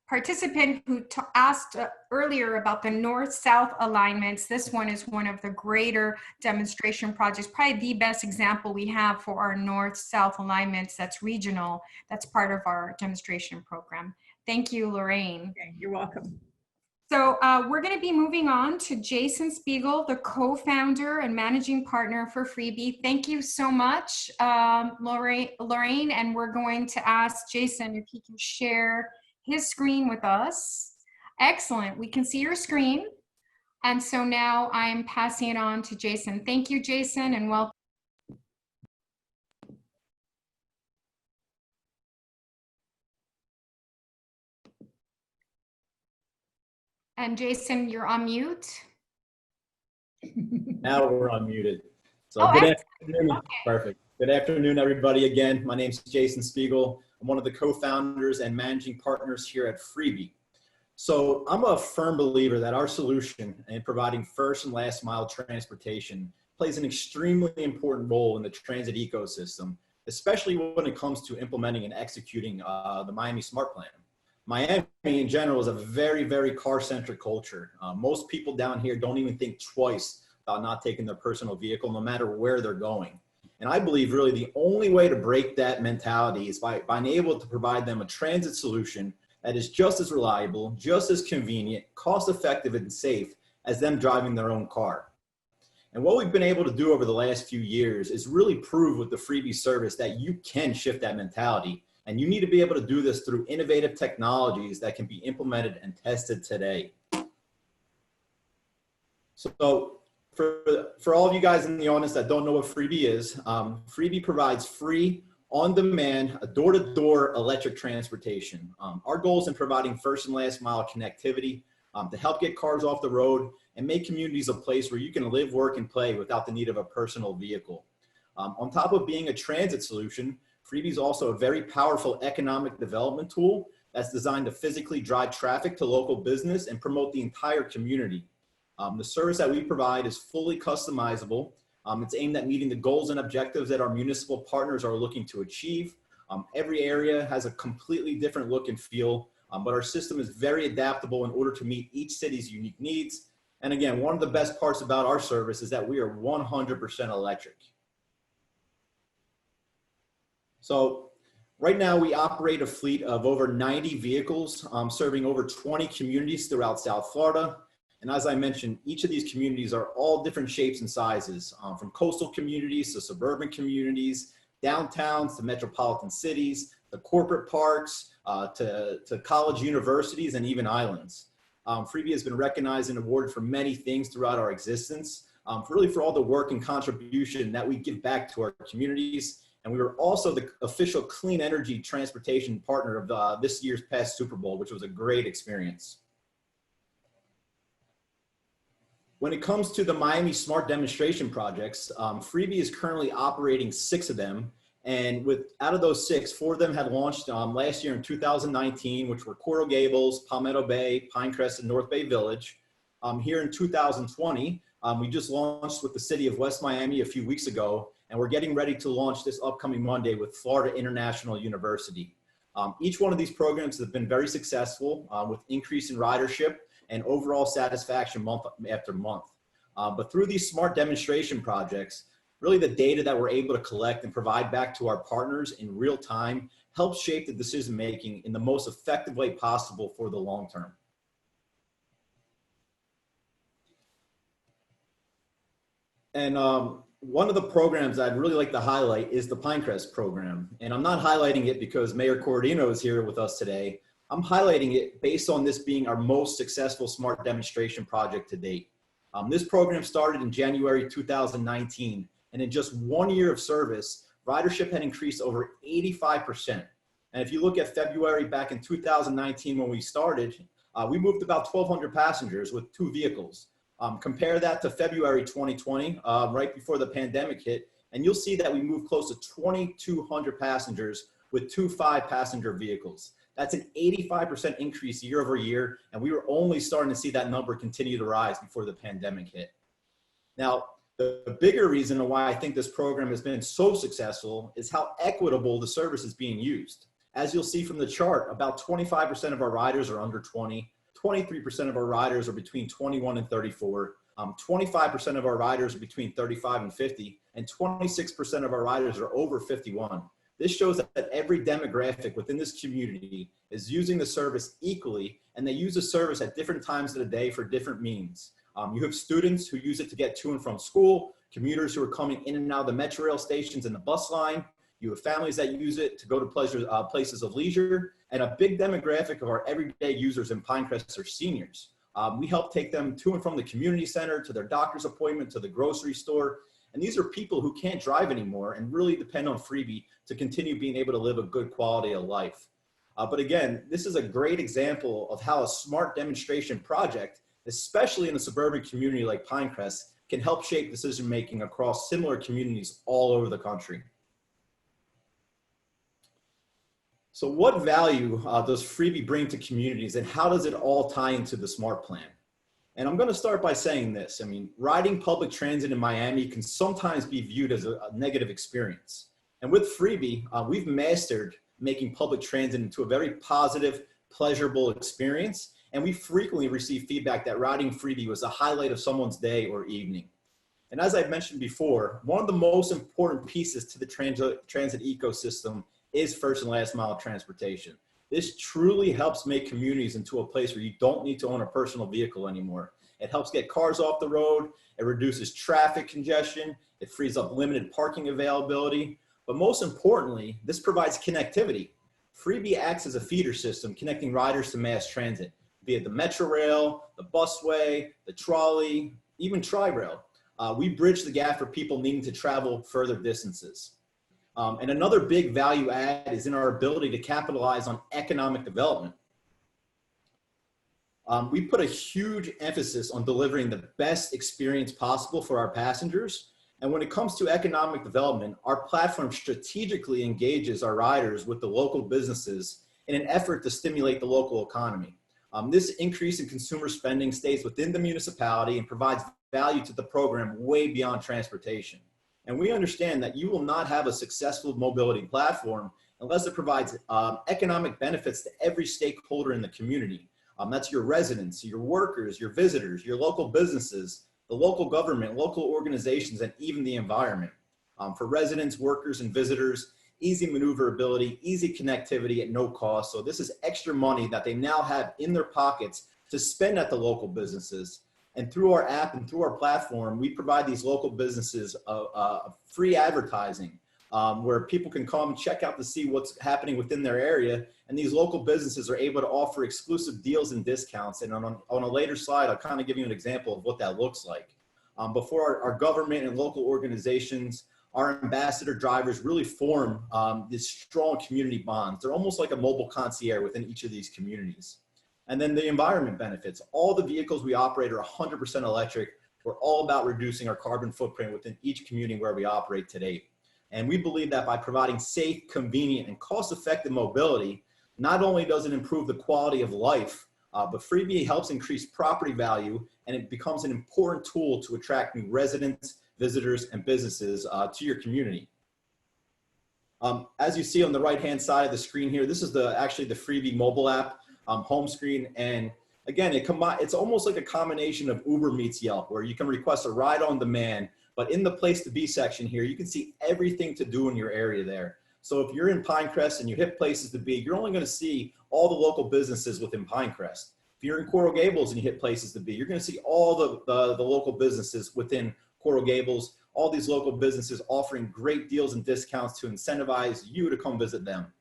participant who asked earlier about the north-south alignments, this one is one of the greater demonstration projects, probably the best example we have for our north-south alignments that's regional, that's part of our demonstration program. Thank you, Lorraine. Okay, you're welcome. So we're going to be moving on to Jason Spiegel, the co-founder and managing partner for Freebie. Thank you so much, Lorraine, and we're going to ask Jason if he can share his screen with us. Excellent, we can see your screen. And so now I'm passing it on to Jason. Thank you, Jason, and welcome. And Jason, you're on mute. Now we're unmuted. So good afternoon. Okay. Perfect. Good afternoon, everybody. Again, my name's Jason Spiegel. I'm one of the co-founders and managing partners here at Freebie. So I'm a firm believer that our solution in providing first and last mile transportation plays an extremely important role in the transit ecosystem, especially when it comes to implementing and executing the Miami Smart Plan. Miami in general is a very, very car-centric culture. Most people down here don't even think twice about not taking their personal vehicle, no matter where they're going. And I believe really the only way to break that mentality is by being able to provide them a transit solution that is just as reliable, just as convenient, cost-effective, and safe as them driving their own car. And what we've been able to do over the last few years is really prove with the Freebie service that you can shift that mentality. And you need to be able to do this through innovative technologies that can be implemented and tested today. So for all of you guys in the audience that don't know what Freebie is, Freebie provides free, on-demand, door-to-door electric transportation. Our goal is in providing first and last mile connectivity to help get cars off the road and make communities a place where you can live, work, and play without the need of a personal vehicle. On top of being a transit solution, Freebie is also a very powerful economic development tool that's designed to physically drive traffic to local business and promote the entire community. The service that we provide is fully customizable. It's aimed at meeting the goals and objectives that our municipal partners are looking to achieve. Every area has a completely different look and feel, but our system is very adaptable in order to meet each city's unique needs. And again, one of the best parts about our service is that we are 100% electric. So right now we operate a fleet of over 90 vehicles, serving over 20 communities throughout South Florida. And as I mentioned, each of these communities are all different shapes and sizes, from coastal communities to suburban communities, downtowns to metropolitan cities, to corporate parks, to college universities, and even islands. Freebie has been recognized and awarded for many things throughout our existence, really for all the work and contribution that we give back to our communities. And we were also the official clean energy transportation partner of this year's past Super Bowl, which was a great experience. When it comes to the Miami Smart Demonstration Projects, Freebie is currently operating 6 of them. And out of those 6, 4 of them had launched last year in 2019, which were Coral Gables, Palmetto Bay, Pinecrest, and North Bay Village. Here in 2020, we just launched with the city of West Miami a few weeks ago, and we're getting ready to launch this upcoming Monday with Florida International University. Each one of these programs has been very successful with increase in ridership and overall satisfaction month after month. But through these smart demonstration projects, really the data that we're able to collect and provide back to our partners in real time helps shape the decision-making in the most effective way possible for the long term. And one of the programs I'd really like to highlight is the Pinecrest program. And I'm not highlighting it because Mayor Cordino is here with us today. I'm highlighting it based on this being our most successful smart demonstration project to date. This program started in January 2019, and in just 1 year of service, ridership had increased over 85%. And if you look at February back in 2019 when we started, we moved about 1,200 passengers with 2 vehicles. Compare that to February 2020, right before the pandemic hit, and you'll see that we moved close to 2,200 passengers with 2 5-passenger vehicles. That's an 85% increase year over year, and we were only starting to see that number continue to rise before the pandemic hit. Now, the bigger reason why I think this program has been so successful is how equitable the service is being used. As you'll see from the chart, about 25% of our riders are under 20, 23% of our riders are between 21 and 34, 25% of our riders are between 35 and 50, and 26% of our riders are over 51. This shows that every demographic within this community is using the service equally, and they use the service at different times of the day for different means. You have students who use it to get to and from school, commuters who are coming in and out of the metro rail stations and the bus line. You have families that use it to go to places of leisure, and a big demographic of our everyday users in Pinecrest are seniors. We help take them to and from the community center, to their doctor's appointment, to the grocery store. And these are people who can't drive anymore and really depend on Freebie to continue being able to live a good quality of life. But again, this is a great example of how a smart demonstration project, especially in a suburban community like Pinecrest, can help shape decision-making across similar communities all over the country. So what value does Freebie bring to communities, and how does it all tie into the SMART plan? And I'm going to start by saying this. I mean, riding public transit in Miami can sometimes be viewed as a negative experience. And with Freebie, we've mastered making public transit into a very positive, pleasurable experience. And we frequently receive feedback that riding Freebie was a highlight of someone's day or evening. And as I've mentioned before, one of the most important pieces to the transit ecosystem is first and last mile transportation. This truly helps make communities into a place where you don't need to own a personal vehicle anymore. It helps get cars off the road. It reduces traffic congestion. It frees up limited parking availability. But most importantly, this provides connectivity. Freebie acts as a feeder system connecting riders to mass transit, be it the Metro Rail, the busway, the trolley, even Tri-Rail. We bridge the gap for people needing to travel further distances. And another big value add is in our ability to capitalize on economic development. We put a huge emphasis on delivering the best experience possible for our passengers. And when it comes to economic development, our platform strategically engages our riders with the local businesses in an effort to stimulate the local economy. This increase in consumer spending stays within the municipality and provides value to the program way beyond transportation. And we understand that you will not have a successful mobility platform unless it provides economic benefits to every stakeholder in the community. That's your residents, your workers, your visitors, your local businesses, the local government, local organizations, and even the environment. For residents, workers, and visitors, easy maneuverability, easy connectivity at no cost. So this is extra money that they now have in their pockets to spend at the local businesses. And through our app and through our platform, we provide these local businesses free advertising where people can come check out to see what's happening within their area. And these local businesses are able to offer exclusive deals and discounts. And on a later slide, I'll kind of give you an example of what that looks like. Before our government and local organizations, our ambassador drivers really form these strong community bonds. They're almost like a mobile concierge within each of these communities. And then the environment benefits. All the vehicles we operate are 100% electric. We're all about reducing our carbon footprint within each community where we operate today. And we believe that by providing safe, convenient, and cost-effective mobility, not only does it improve the quality of life, but Freebie helps increase property value, and it becomes an important tool to attract new residents, visitors, and businesses to your community. As you see on the right-hand side of the screen here, this is actually the Freebie Mobile App home screen. And again, it's almost like a combination of Uber meets Yelp, where you can request a ride on demand, but in the place to be section here, you can see everything to do in your area there. So if you're in Pinecrest and you hit places to be, you're only going to see all the local businesses within Pinecrest. If you're in Coral Gables and you hit places to be, you're going to see all the local businesses within Coral Gables, all these local businesses offering great deals and discounts to incentivize you to come visit them.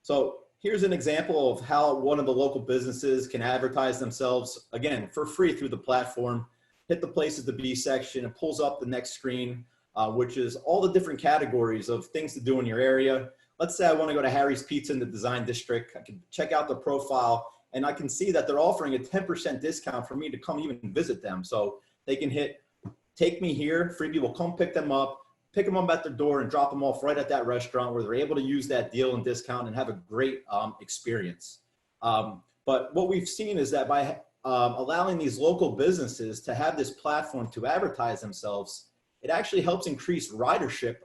So here's an example of how one of the local businesses can advertise themselves, again, for free through the platform. Hit the places to be section, it pulls up the next screen, which is all the different categories of things to do in your area. Let's say I want to go to Harry's Pizza in the Design District. I can check out the profile and I can see that they're offering a 10% discount for me to come even visit them. So they can hit take me here, Freebie will come pick them up at their door and drop them off right at that restaurant where they're able to use that deal and discount and have a great experience. But what we've seen is that by allowing these local businesses to have this platform to advertise themselves, it actually helps increase ridership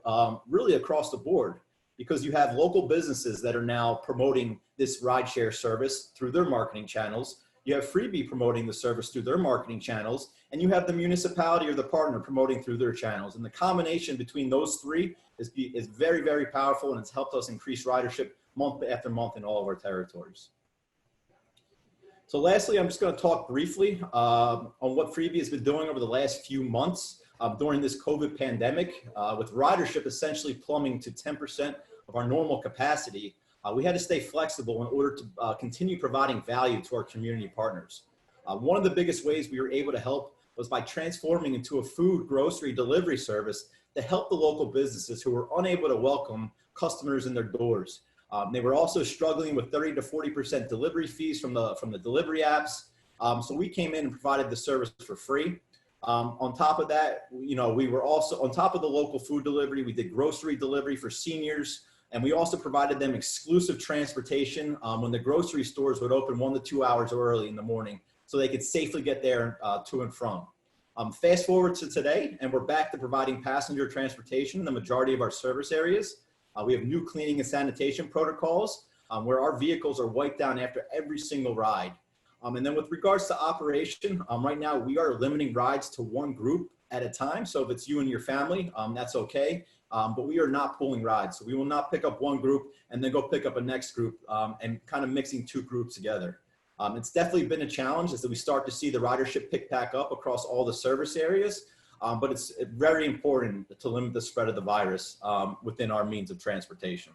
really across the board, because you have local businesses that are now promoting this rideshare service through their marketing channels. You have Freebie promoting the service through their marketing channels, and you have the municipality or the partner promoting through their channels. And the combination between those three is very, very powerful, and it's helped us increase ridership month after month in all of our territories. So lastly, I'm just going to talk briefly on what Freebie has been doing over the last few months during this COVID pandemic. With ridership essentially plumbing to 10% of our normal capacity, we had to stay flexible in order to continue providing value to our community partners. One of the biggest ways we were able to help was by transforming into a food grocery delivery service to help the local businesses who were unable to welcome customers in their doors. They were also struggling with 30 to 40% delivery fees from the delivery apps. So we came in and provided the service for free. On top of that, we were also, on top of the local food delivery, we did grocery delivery for seniors, and we also provided them exclusive transportation when the grocery stores would open 1 to 2 hours early in the morning, so they could safely get there to and from. Fast forward to today, and we're back to providing passenger transportation in the majority of our service areas. We have new cleaning and sanitation protocols where our vehicles are wiped down after every single ride. And then with regards to operation, right now we are limiting rides to 1 group at a time. So if it's you and your family, that's okay. But we are not pooling rides. So we will not pick up 1 group and then go pick up a next group and kind of mixing 2 groups together. It's definitely been a challenge as we start to see the ridership pick back up across all the service areas. But it's very important to limit the spread of the virus within our means of transportation.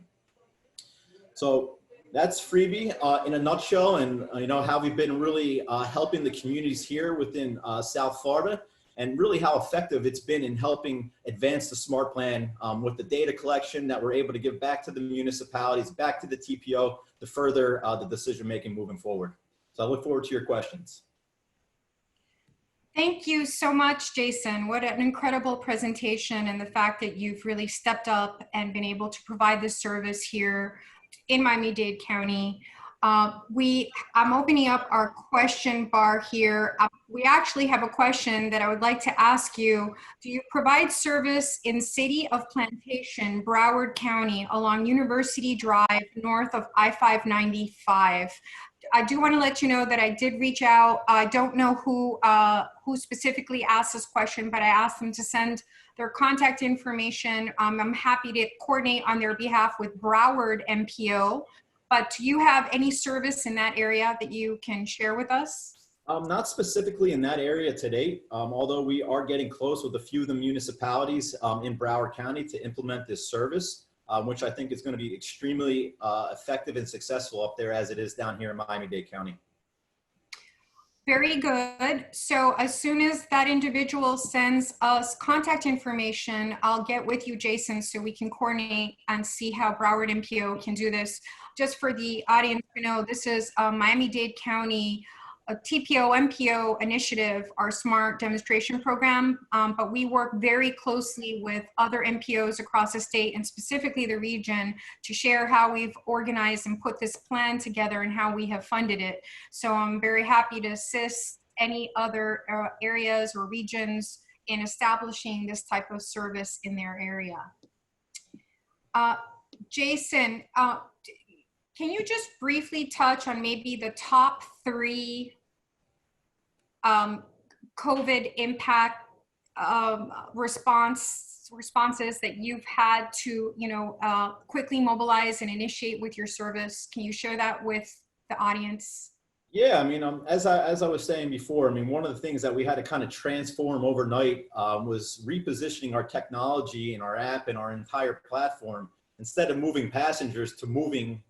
So that's Freebie in a nutshell, and how we've been really helping the communities here within South Florida. and really how effective it's been in helping advance the smart plan with the data collection that we're able to give back to the municipalities, back to the TPO to further the decision-making moving forward. So I look forward to your questions. Thank you so much, Jason. What an incredible presentation, and the fact that you've really stepped up and been able to provide this service here in Miami-Dade County. I'm opening up our question bar here. We actually have a question that I would like to ask you. Do you provide service in City of Plantation, Broward County, along University Drive, north of I-595? I do want to let you know that I did reach out. I don't know who specifically asked this question, but I asked them to send their contact information. I'm happy to coordinate on their behalf with Broward MPO. But do you have any service in that area that you can share with us? Not specifically in that area to date, although we are getting close with a few of the municipalities in Broward County to implement this service, which I think is going to be extremely effective and successful up there as it is down here in Miami-Dade County. Very good. So as soon as that individual sends us contact information, I'll get with you, Jason, so we can coordinate and see how Broward MPO can do this. Just for the audience to know, this is a Miami-Dade County a TPO, MPO initiative, our SMART demonstration program, but we work very closely with other MPOs across the state and specifically the region to share how we've organized and put this plan together and how we have funded it. So I'm very happy to assist any other areas or regions in establishing this type of service in their area. Jason, can you just briefly touch on maybe the top 3 COVID impact responses that you've had to, quickly mobilize and initiate with your service? Can you share that with the audience? Yeah, I mean, as I was saying before, I mean, one of the things that we had to kind of transform overnight was repositioning our technology and our app and our entire platform. Instead of moving passengers to moving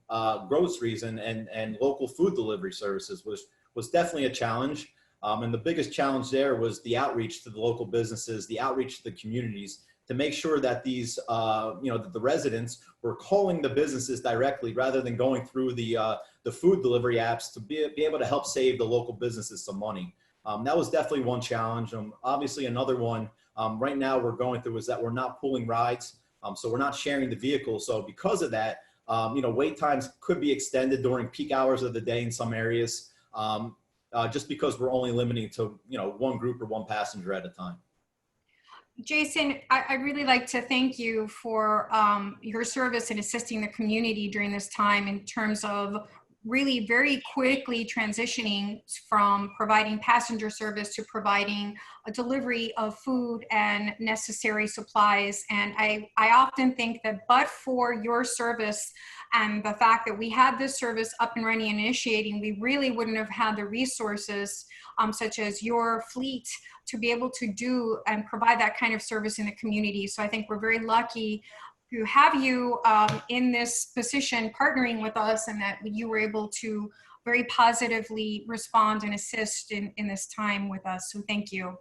groceries and local food delivery services was definitely a challenge. And the biggest challenge there was the outreach to the local businesses, the outreach to the communities, to make sure that these, that the residents were calling the businesses directly rather than going through the food delivery apps to be able to help save the local businesses some money. That was definitely one challenge. Obviously, another one right now we're going through is that we're not pulling rides. So we're not sharing the vehicle. So because of that, wait times could be extended during peak hours of the day in some areas, just because we're only limiting to, one group or one passenger at a time. Jason, I'd really like to thank you for your service in assisting the community during this time in terms of really very quickly transitioning from providing passenger service to providing a delivery of food and necessary supplies. And I often think that but for your service and the fact that we had this service up and running and initiating, we really wouldn't have had the resources such as your fleet to be able to do and provide that kind of service in the community. So I think we're very lucky to have you in this position partnering with us, and that you were able to very positively respond and assist in this time with us. So thank you.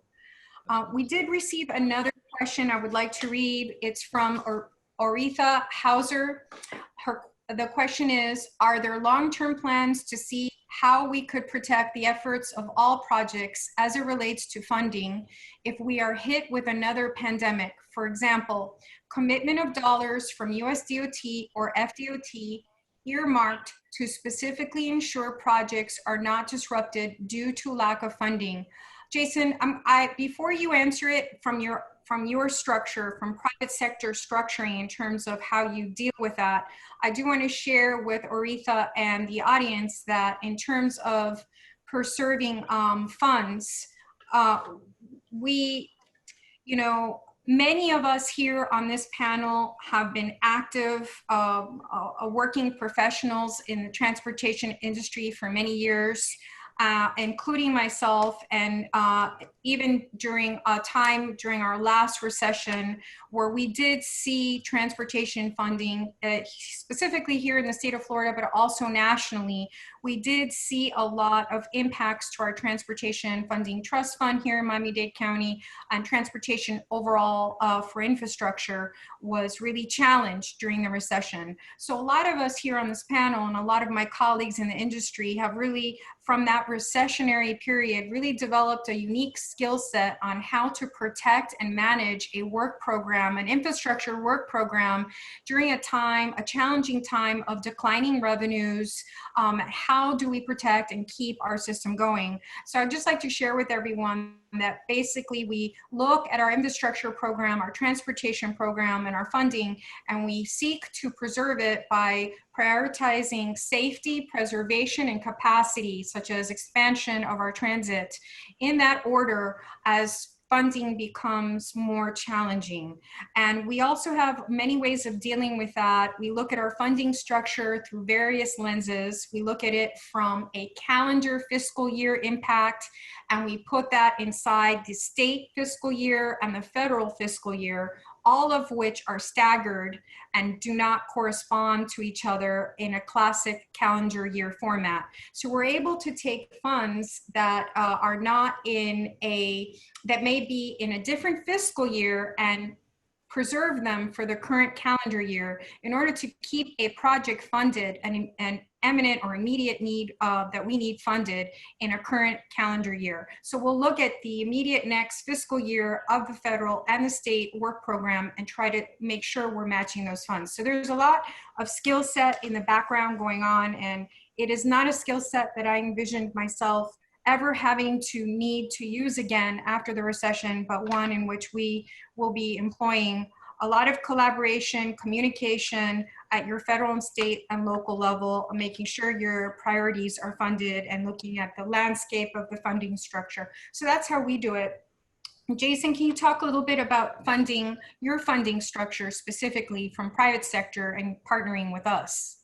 We did receive another question I would like to read. It's from Oretha Hauser. The question is, are there long-term plans to see how we could protect the efforts of all projects as it relates to funding if we are hit with another pandemic? For example, commitment of dollars from USDOT or FDOT earmarked to specifically ensure projects are not disrupted due to lack of funding. Jason, before you answer it from your structure, from private sector structuring in terms of how you deal with that, I do want to share with Oretha and the audience that in terms of preserving funds, many of us here on this panel have been active working professionals in the transportation industry for many years. including myself, and even during a time during our last recession where we did see transportation funding, specifically here in the state of Florida, but also nationally, we did see a lot of impacts to our transportation funding trust fund here in Miami-Dade County, and transportation overall for infrastructure was really challenged during the recession. So a lot of us here on this panel and a lot of my colleagues in the industry have really, from that recessionary period, really developed a unique skill set on how to protect and manage a work program, an infrastructure work program during a challenging time of declining revenues. How do we protect and keep our system going? So I'd just like to share with everyone that basically we look at our infrastructure program, our transportation program, and our funding, and we seek to preserve it by prioritizing safety, preservation, and capacity, such as expansion of our transit, in that order as funding becomes more challenging. And we also have many ways of dealing with that. We look at our funding structure through various lenses. We look at it from a calendar fiscal year impact, and we put that inside the state fiscal year and the federal fiscal year, all of which are staggered and do not correspond to each other in a classic calendar year format. So we're able to take funds that are not that may be in a different fiscal year and preserve them for the current calendar year in order to keep a project funded and an imminent or immediate need that we need funded in a current calendar year. So we'll look at the immediate next fiscal year of the federal and the state work program and try to make sure we're matching those funds. So there's a lot of skill set in the background going on, and it is not a skill set that I envisioned myself ever having to need to use again after the recession, but one in which we will be employing a lot of collaboration, communication at your federal and state and local level, making sure your priorities are funded and looking at the landscape of the funding structure. So that's how we do it. Jason, can you talk a little bit about funding, your funding structure specifically from private sector and partnering with us?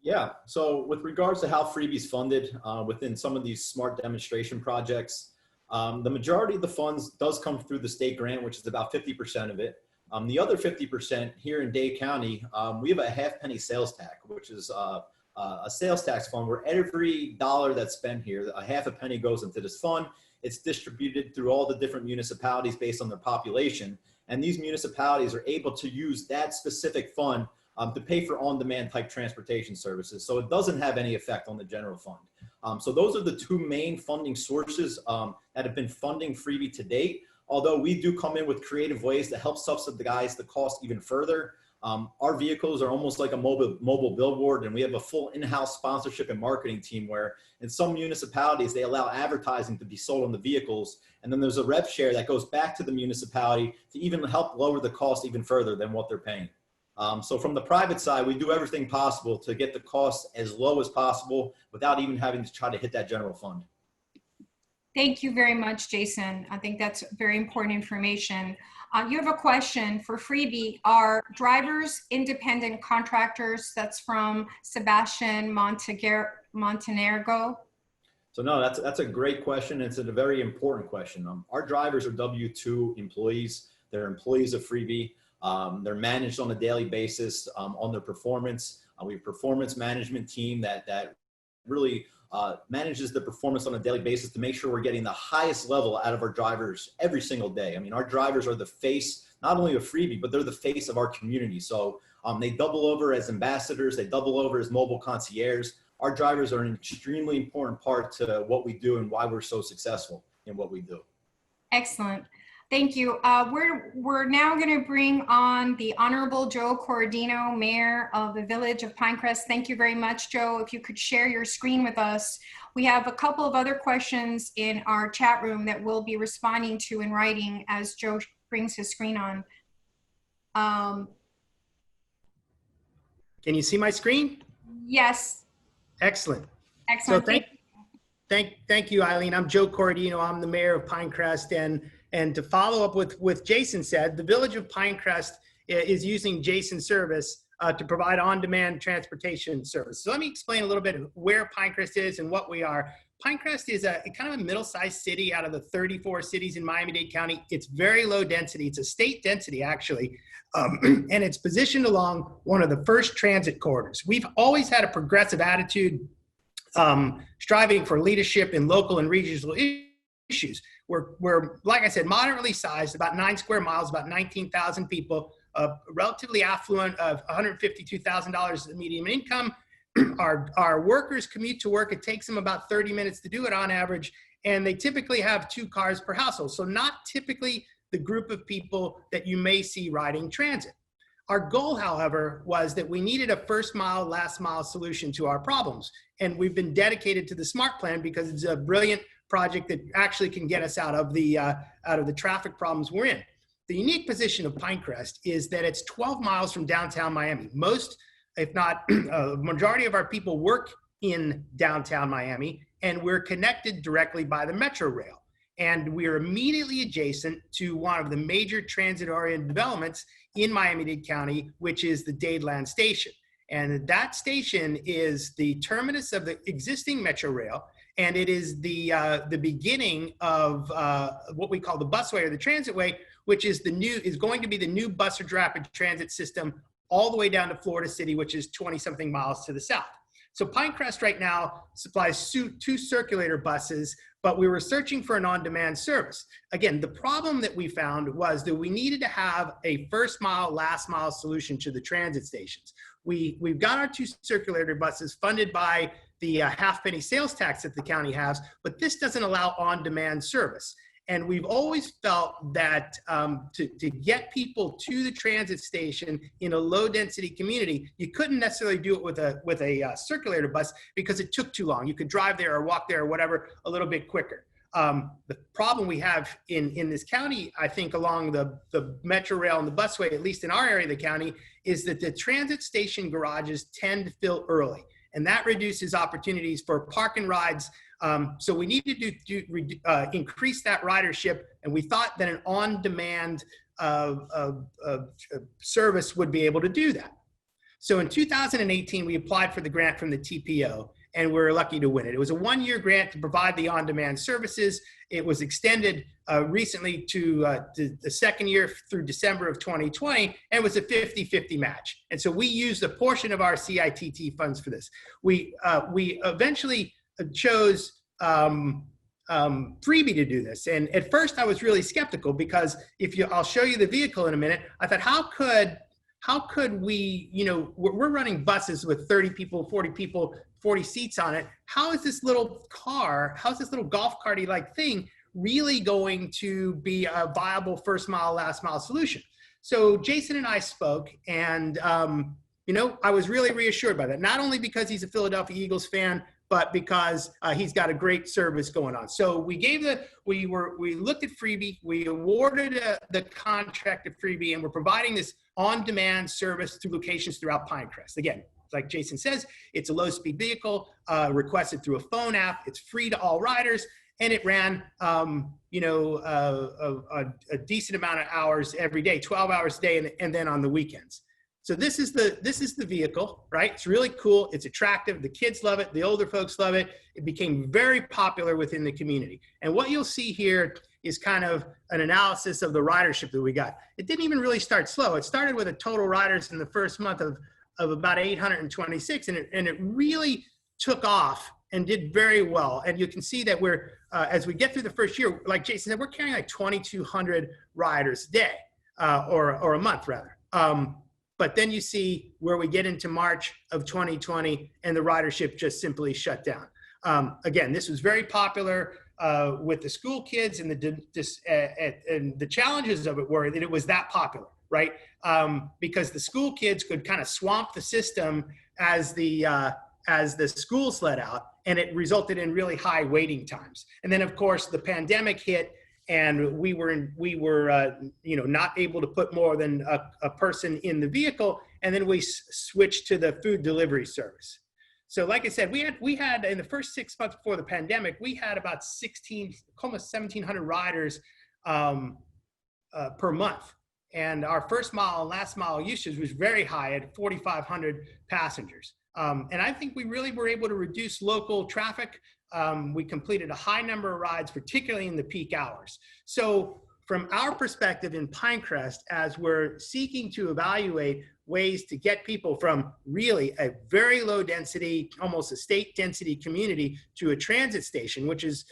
Yeah, so with regards to how Freebie's funded within some of these smart demonstration projects, the majority of the funds does come through the state grant, which is about 50% of it. The other 50% here in Dade County, we have a half-penny sales tax, which is a sales tax fund where every dollar that's spent here, a half a penny goes into this fund. It's distributed through all the different municipalities based on their population. And these municipalities are able to use that specific fund to pay for on-demand type transportation services. So it doesn't have any effect on the general fund. So those are the two main funding sources that have been funding Freebie to date. Although we do come in with creative ways to help subsidize the cost even further. Our vehicles are almost like a mobile billboard, and we have a full in-house sponsorship and marketing team where in some municipalities, they allow advertising to be sold on the vehicles. And then there's a rev share that goes back to the municipality to even help lower the cost even further than what they're paying. So from the private side, we do everything possible to get the cost as low as possible without even having to try to hit that general fund. Thank you very much, Jason. I think that's very important information. You have a question for Freebie. Are drivers independent contractors? That's from Sebastian Montenegro. So no, that's a great question. It's a very important question. Our drivers are W-2 employees. They're employees of Freebie. They're managed on a daily basis on their performance. We have a performance management team that really manages the performance on a daily basis to make sure we're getting the highest level out of our drivers every single day. I mean, our drivers are the face, not only of Freebie, but they're the face of our community. So they double over as ambassadors, they double over as mobile concierges. Our drivers are an extremely important part to what we do and why we're so successful in what we do. Excellent. Thank you. We're now going to bring on the Honorable Joe Cordino, Mayor of the Village of Pinecrest. Thank you very much, Joe. If you could share your screen with us. We have a couple of other questions in our chat room that we'll be responding to in writing as Joe brings his screen on. Can you see my screen? Yes. Excellent. Excellent. So thank you, Eileen. I'm Joe Cordino. I'm the Mayor of Pinecrest, and to follow up with what Jason said, the Village of Pinecrest is using Jason's service to provide on-demand transportation service. So let me explain a little bit where Pinecrest is and what we are. Pinecrest is a kind of a middle-sized city out of the 34 cities in Miami-Dade County. It's very low density. It's a state density, actually, and it's positioned along one of the first transit corridors. We've always had a progressive attitude, striving for leadership in local and regional issues. We're, like I said, moderately sized, about 9 square miles, about 19,000 people, relatively affluent of $152,000 in median income. Our workers commute to work. It takes them about 30 minutes to do it on average, and they typically have 2 cars per household. So not typically the group of people that you may see riding transit. Our goal, however, was that we needed a first mile, last mile solution to our problems. And we've been dedicated to the SMART plan because it's a brilliant project that actually can get us out of the traffic problems we're in. The unique position of Pinecrest is that it's 12 miles from downtown Miami. Most, if not a majority of our people work in downtown Miami, and we're connected directly by the Metro Rail. And we're immediately adjacent to one of the major transit-oriented developments in Miami-Dade County, which is the Dadeland Station. And that station is the terminus of the existing Metro Rail, and it is the beginning of what we call the busway or the transitway, which is going to be the new bus rapid transit system all the way down to Florida City, which is 20-something miles to the south. So Pinecrest right now supplies 2 circulator buses, but we were searching for an on-demand service. Again, the problem that we found was that we needed to have a first mile, last mile solution to the transit stations. We've got our 2 circulator buses funded by the half-penny sales tax that the county has, but this doesn't allow on-demand service. And we've always felt that to get people to the transit station in a low-density community, you couldn't necessarily do it with a circulator bus because it took too long. You could drive there or walk there or whatever a little bit quicker. The problem we have in this county, I think along the Metro Rail and the busway, at least in our area of the county, is that the transit station garages tend to fill early. And that reduces opportunities for park and rides. So we needed to increase that ridership, and we thought that an on-demand service would be able to do that. So in 2018, we applied for the grant from the TPO, and we were lucky to win it. It was a 1-year grant to provide the on-demand services. It was extended recently to the second year through December of 2020, and it was a 50-50 match. And so we used a portion of our CITT funds for this. We eventually chose Freebie to do this. And at first I was really skeptical because I'll show you the vehicle in a minute. I thought, how could we, we're running buses with 30 people, 40 people, 40 seats on it. How is this little golf carty like thing really going to be a viable first mile, last mile solution? So Jason and I spoke, and I was really reassured by that. Not only because he's a Philadelphia Eagles fan, but because he's got a great service going on. So we looked at Freebie, we awarded the contract to Freebie, and we're providing this on-demand service to locations throughout Pinecrest. Again, like Jason says, it's a low-speed vehicle requested through a phone app. It's free to all riders, and it ran, a decent amount of hours every day, 12 hours a day, and then on the weekends. So this is the vehicle, right? It's really cool. It's attractive. The kids love it. The older folks love it. It became very popular within the community. And what you'll see here is kind of an analysis of the ridership that we got. It didn't even really start slow. It started with a total riders in the first month of about 826, and it really took off and did very well. And you can see that we're, as we get through the first year, like Jason said, we're carrying like 2,200 riders a day, or a month rather. But then you see where we get into March of 2020 and the ridership just simply shut down. Again, this was very popular with the school kids, and the challenges of it were that it was that popular, right? Because the school kids could kind of swamp the system as the schools let out, and it resulted in really high waiting times. And then of course the pandemic hit, and we were not able to put more than a person in the vehicle, and then we switched to the food delivery service. So like I said, we had in the first 6 months before the pandemic, we had about almost 1,700 riders per month, and our first mile and last mile usage was very high at 4,500 passengers. And I think we really were able to reduce local traffic we completed a high number of rides, particularly in the peak hours. So from our perspective in Pinecrest, as we're seeking to evaluate ways to get people from really a very low density, almost a state density community to a transit station, which is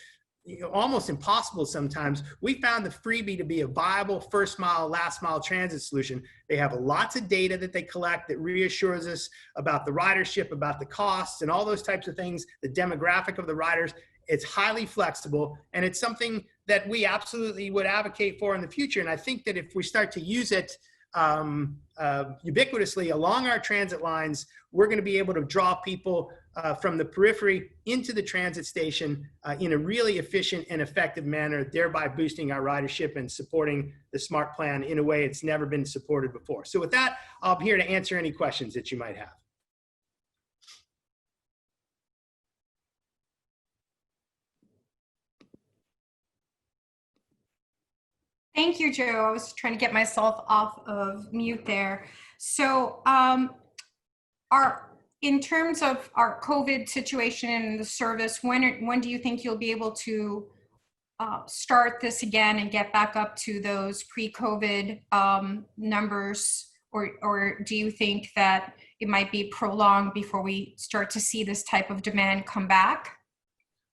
almost impossible sometimes, we found the Freebie to be a viable first mile, last mile transit solution. They have lots of data that they collect that reassures us about the ridership, about the costs and all those types of things, the demographic of the riders. It's highly flexible, and it's something that we absolutely would advocate for in the future. And I think that if we start to use it ubiquitously along our transit lines, we're going to be able to draw people from the periphery into the transit station in a really efficient and effective manner, thereby boosting our ridership and supporting the SMART plan in a way it's never been supported before. So with that, I'm here to answer any questions that you might have. Thank you, Joe. I was trying to get myself off of mute there. So in terms of our COVID situation and the service, when do you think you'll be able to start this again and get back up to those pre-COVID numbers? Or do you think that it might be prolonged before we start to see this type of demand come back?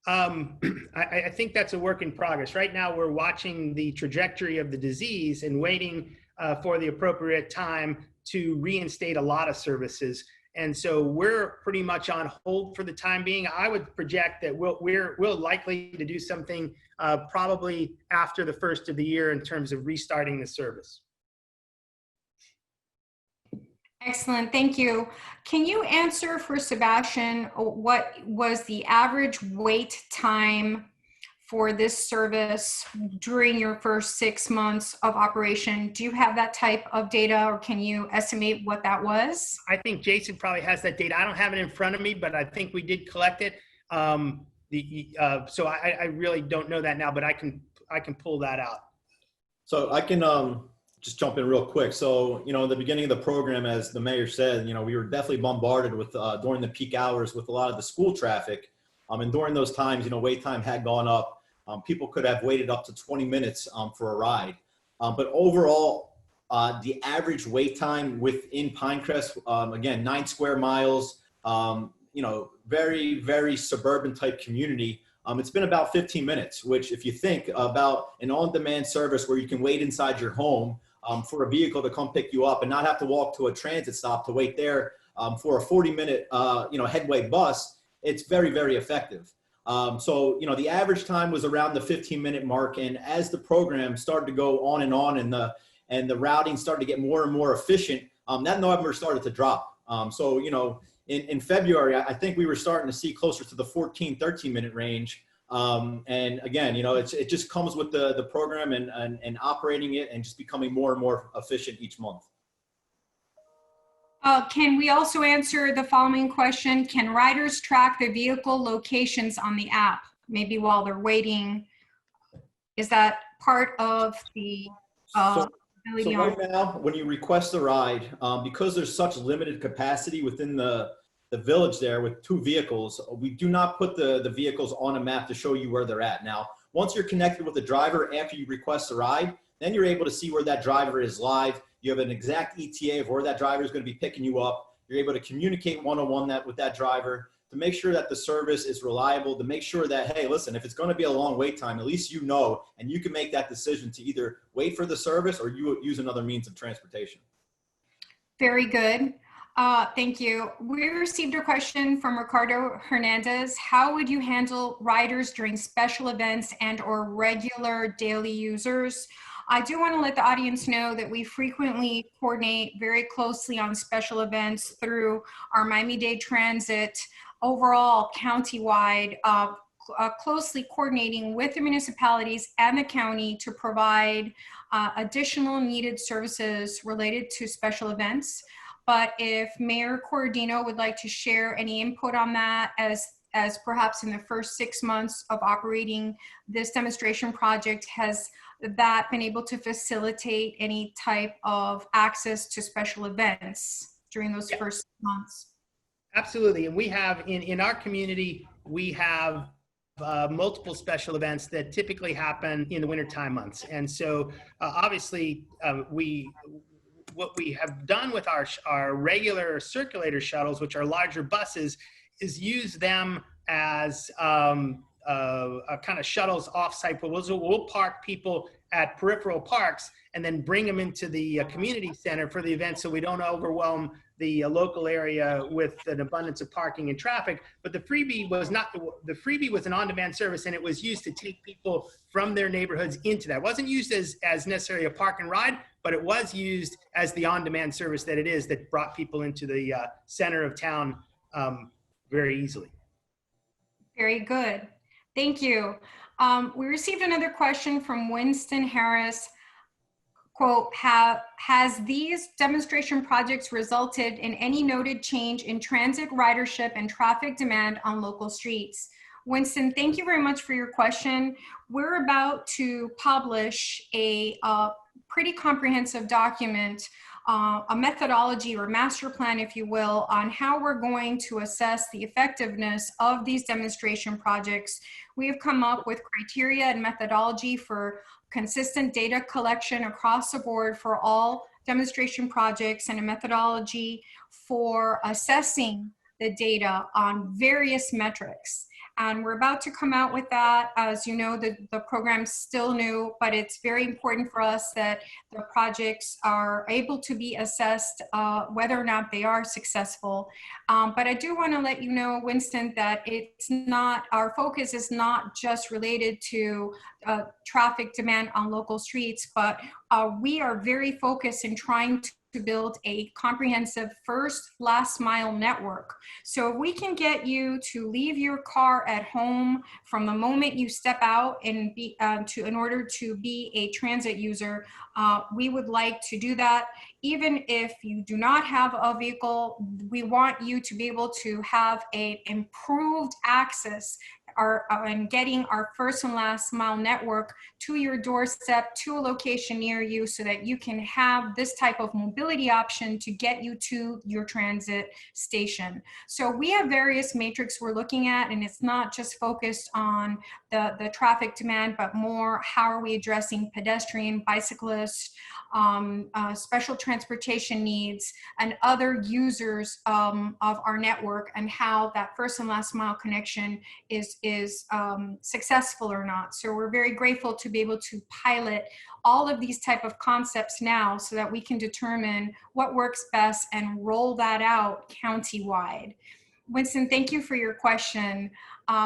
I think that's a work in progress. Right now, we're watching the trajectory of the disease and waiting for the appropriate time to reinstate a lot of services. And so we're pretty much on hold for the time being. I would project that we're likely to do something probably after the first of the year in terms of restarting the service. Excellent, thank you. Can you answer for Sebastian, what was the average wait time for this service during your first 6 months of operation? Do you have that type of data, or can you estimate what that was? I think Jason probably has that data. I don't have it in front of me, but I think we did collect it. So I really don't know that now, but I can pull that out. So I can just jump in real quick. So, in the beginning of the program, as the mayor said, we were definitely bombarded with during the peak hours with a lot of the school traffic. And during those times, wait time had gone up. People could have waited up to 20 minutes for a ride. But overall, the average wait time within Pinecrest, again, 9 square miles, very, very suburban type community. It's been about 15 minutes, which if you think about an on-demand service where you can wait inside your home for a vehicle to come pick you up and not have to walk to a transit stop to wait there for a 40-minute, headway bus, it's very, very effective. So, the average time was around the 15-minute mark. And as the program started to go on and the routing started to get more and more efficient, that number started to drop. So, in February, I think we were starting to see closer to the 13-minute range. And again, it just comes with the program and operating it and just becoming more and more efficient each month. Can we also answer the following question? Can riders track their vehicle locations on the app, maybe while they're waiting? Is that part of the ability? So right now, when you request a ride, because there's such limited capacity within the village there with 2 vehicles, we do not put the vehicles on a map to show you where they're at. Now, once you're connected with the driver after you request a ride, then you're able to see where that driver is live. You have an exact ETA of where that driver is going to be picking you up. You're able to communicate one-on-one with that driver to make sure that the service is reliable, to make sure that, hey, listen, if it's going to be a long wait time, at least and you can make that decision to either wait for the service or you use another means of transportation. Very good. Thank you. We received a question from Ricardo Hernandez. How would you handle riders during special events and or regular daily users? I do want to let the audience know that we frequently coordinate very closely on special events through our Miami-Dade Transit, overall countywide, closely coordinating with the municipalities and the county to provide additional needed services related to special events. But if Mayor Cordino would like to share any input on that, as perhaps in the first 6 months of operating this demonstration project, has that been able to facilitate any type of access to special events during those first months? Absolutely. And we have in our community, we have multiple special events that typically happen in the wintertime months. And so obviously what we have done with our regular circulator shuttles, which are larger buses, is use them as kind of shuttles off-site. We'll park people at peripheral parks and then bring them into the community center for the event, so we don't overwhelm the local area with an abundance of parking and traffic. But the Freebie was not, the Freebie was an on-demand service, and it was used to take people from their neighborhoods into that. It wasn't used as necessarily a park and ride, but it was used as the on-demand service that it is, that brought people into the center of town very easily. Very good. Thank you. We received another question from Winston Harris. Quote, has these demonstration projects resulted in any noted change in transit ridership and traffic demand on local streets? Winston, thank you very much for your question. We're about to publish a pretty comprehensive document, a methodology or master plan, if you will, on how we're going to assess the effectiveness of these demonstration projects. We have come up with criteria and methodology for consistent data collection across the board for all demonstration projects, and a methodology for assessing the data on various metrics. And we're about to come out with that. As you know, the program's still new, but it's very important for us that the projects are able to be assessed whether or not they are successful. But I do want to let you know, Winston, that it's not, our focus is not just related to traffic demand on local streets, but we are very focused in trying to build a comprehensive first last mile network. So if we can get you to leave your car at home from the moment you step out and be in order to be a transit user, we would like to do that. Even if you do not have a vehicle, we want you to be able to have a improved access and getting our first and last mile network to your doorstep, to a location near you, so that you can have this type of mobility option to get you to your transit station. So we have various metrics we're looking at, and it's not just focused on the traffic demand, but more how are we addressing pedestrian, bicyclists, special transportation needs, and other users of our network, and how that first and last mile connection is successful or not. So we're very grateful to be able to pilot all of these type of concepts now, so that we can determine what works best and roll that out countywide. Winston, thank you for your question.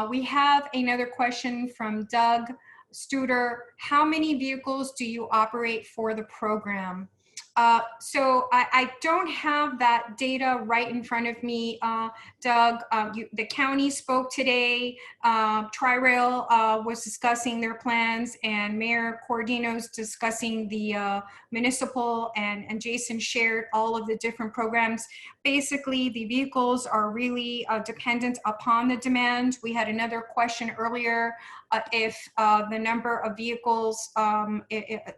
We have another question from Doug Studer. How many vehicles do you operate for the program? So I don't have that data right in front of me, Doug. The county spoke today. Tri-Rail was discussing their plans, and Mayor Cordino's discussing the municipal, and Jason shared all of the different programs. Basically, the vehicles are really dependent upon the demand. We had another question earlier, if the number of vehicles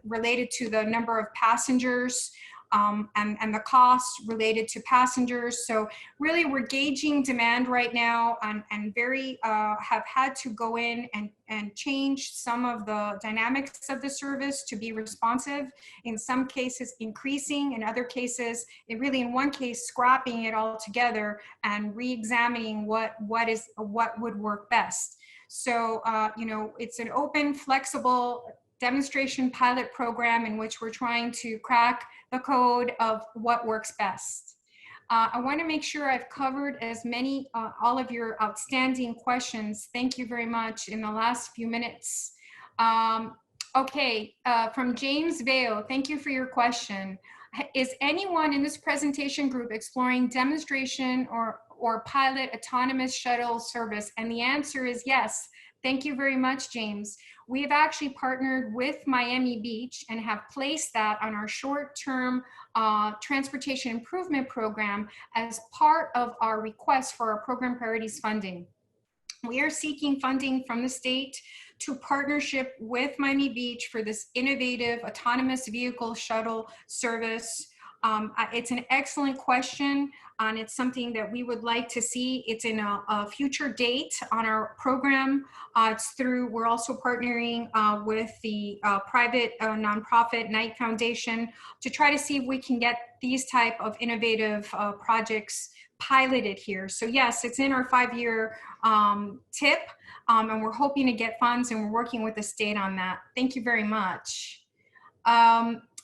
related to the number of passengers, and the cost related to passengers. So really we're gauging demand right now, and very have had to go in and change some of the dynamics of the service to be responsive. In some cases increasing, in other cases, in one case scrapping it all together and re-examining what would work best. So, it's an open, flexible demonstration pilot program in which we're trying to crack the code of what works best. I want to make sure I've covered as many, all of your outstanding questions. Thank you very much in the last few minutes. Okay, from James Vale, thank you for your question. Is anyone in this presentation group exploring demonstration or pilot autonomous shuttle service? And the answer is yes. Thank you very much, James. We have actually partnered with Miami Beach and have placed that on our short-term transportation improvement program as part of our request for our program priorities funding. We are seeking funding from the state to partnership with Miami Beach for this innovative autonomous vehicle shuttle service. It's an excellent question, and it's something that we would like to see. It's in a future date on our program. We're also partnering with the private nonprofit Knight Foundation to try to see if we can get these type of innovative projects piloted here. So yes, it's in our 5-year tip, and we're hoping to get funds, and we're working with the state on that. Thank you very much.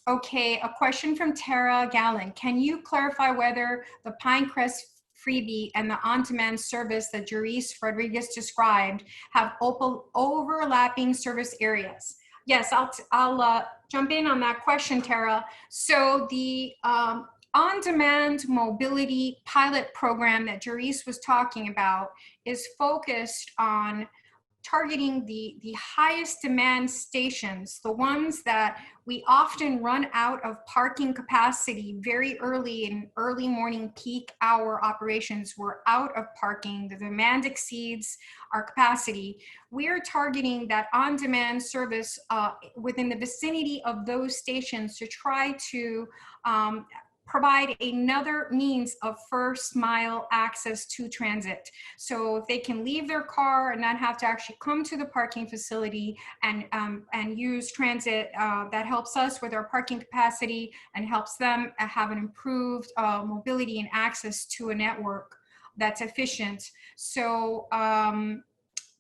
Okay, a question from Tara Gallen. Can you clarify whether the Pinecrest Freebie and the on-demand service that Jerice Rodriguez described have overlapping service areas? Yes, I'll jump in on that question, Tara. So the on-demand mobility pilot program that Jerice was talking about is focused on targeting the highest demand stations, the ones that we often run out of parking capacity very early in early morning peak hour operations. We're out of parking, the demand exceeds our capacity. We are targeting that on-demand service within the vicinity of those stations to try to provide another means of first mile access to transit. So if they can leave their car and not have to actually come to the parking facility and use transit, that helps us with our parking capacity and helps them have an improved mobility and access to a network that's efficient. So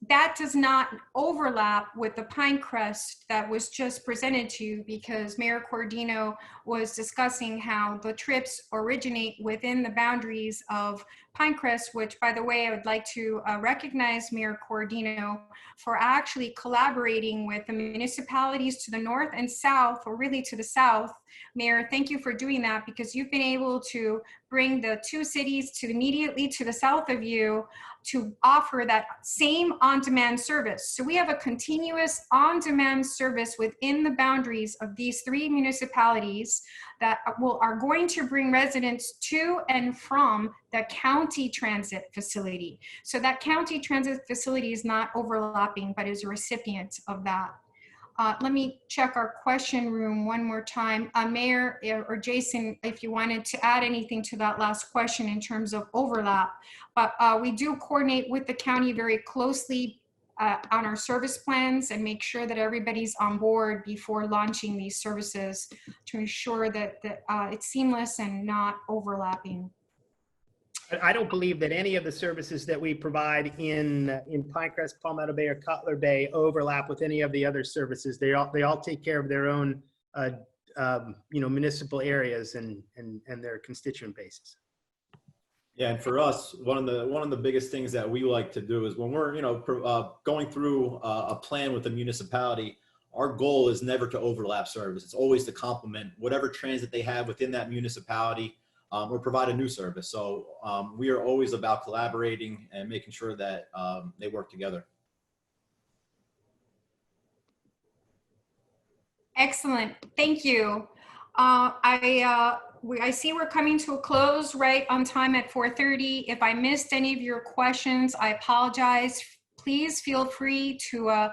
that does not overlap with the Pinecrest that was just presented to you, because Mayor Cordino was discussing how the trips originate within the boundaries of Pinecrest, which, by the way, I would like to recognize Mayor Cordino for actually collaborating with the municipalities to the north and south, or really to the south. Mayor, thank you for doing that, because you've been able to bring the two cities to immediately to the south of you to offer that same on-demand service. So we have a continuous on-demand service within the boundaries of these 3 municipalities that are going to bring residents to and from the county transit facility. So that county transit facility is not overlapping, but is a recipient of that. Let me check our question room one more time. Mayor or Jason, if you wanted to add anything to that last question in terms of overlap, but we do coordinate with the county very closely on our service plans and make sure that everybody's on board before launching these services to ensure that it's seamless and not overlapping. I don't believe that any of the services that we provide in Pinecrest, Palmetto Bay, or Cutler Bay overlap with any of the other services. They all take care of their own, municipal areas and their constituent bases. Yeah, and for us, one of the biggest things that we like to do is when we're going through a plan with a municipality, our goal is never to overlap service. It's always to complement whatever transit they have within that municipality. Or provide a new service. So we are always about collaborating and making sure that they work together. Excellent, thank you. I see we're coming to a close right on time at 4:30. If I missed any of your questions, I apologize. Please feel free to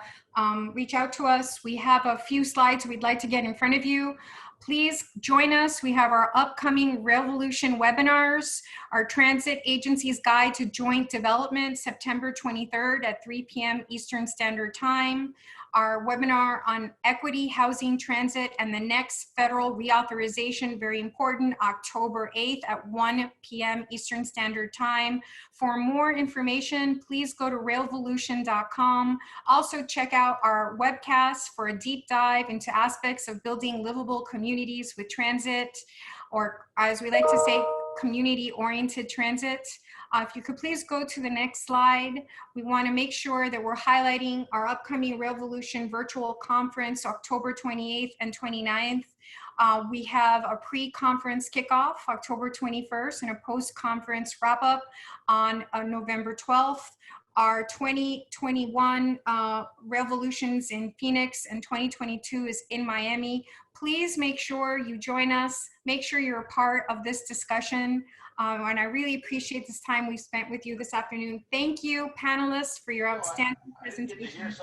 reach out to us. We have a few slides we'd like to get in front of you. Please join us. We have our upcoming RailVolution webinars, our Transit Agency's Guide to Joint Development, September 23rd at 3 p.m. Eastern Standard Time, our webinar on equity, housing, transit, and the next federal reauthorization, very important, October 8th at 1 p.m. Eastern Standard Time. For more information, please go to RailVolution.com. Also check out our webcast for a deep dive into aspects of building livable communities with transit, or as we like to say, community-oriented transit. If you could please go to the next slide. We want to make sure that we're highlighting our upcoming RailVolution virtual conference, October 28th and 29th. We have a pre-conference kickoff, October 21st, and a post-conference wrap-up on November 12th. Our 2021 RailVolutions in Phoenix and 2022 is in Miami. Please make sure you join us. Make sure you're a part of this discussion. And I really appreciate this time we spent with you this afternoon. Thank you, panelists, for your outstanding presentation.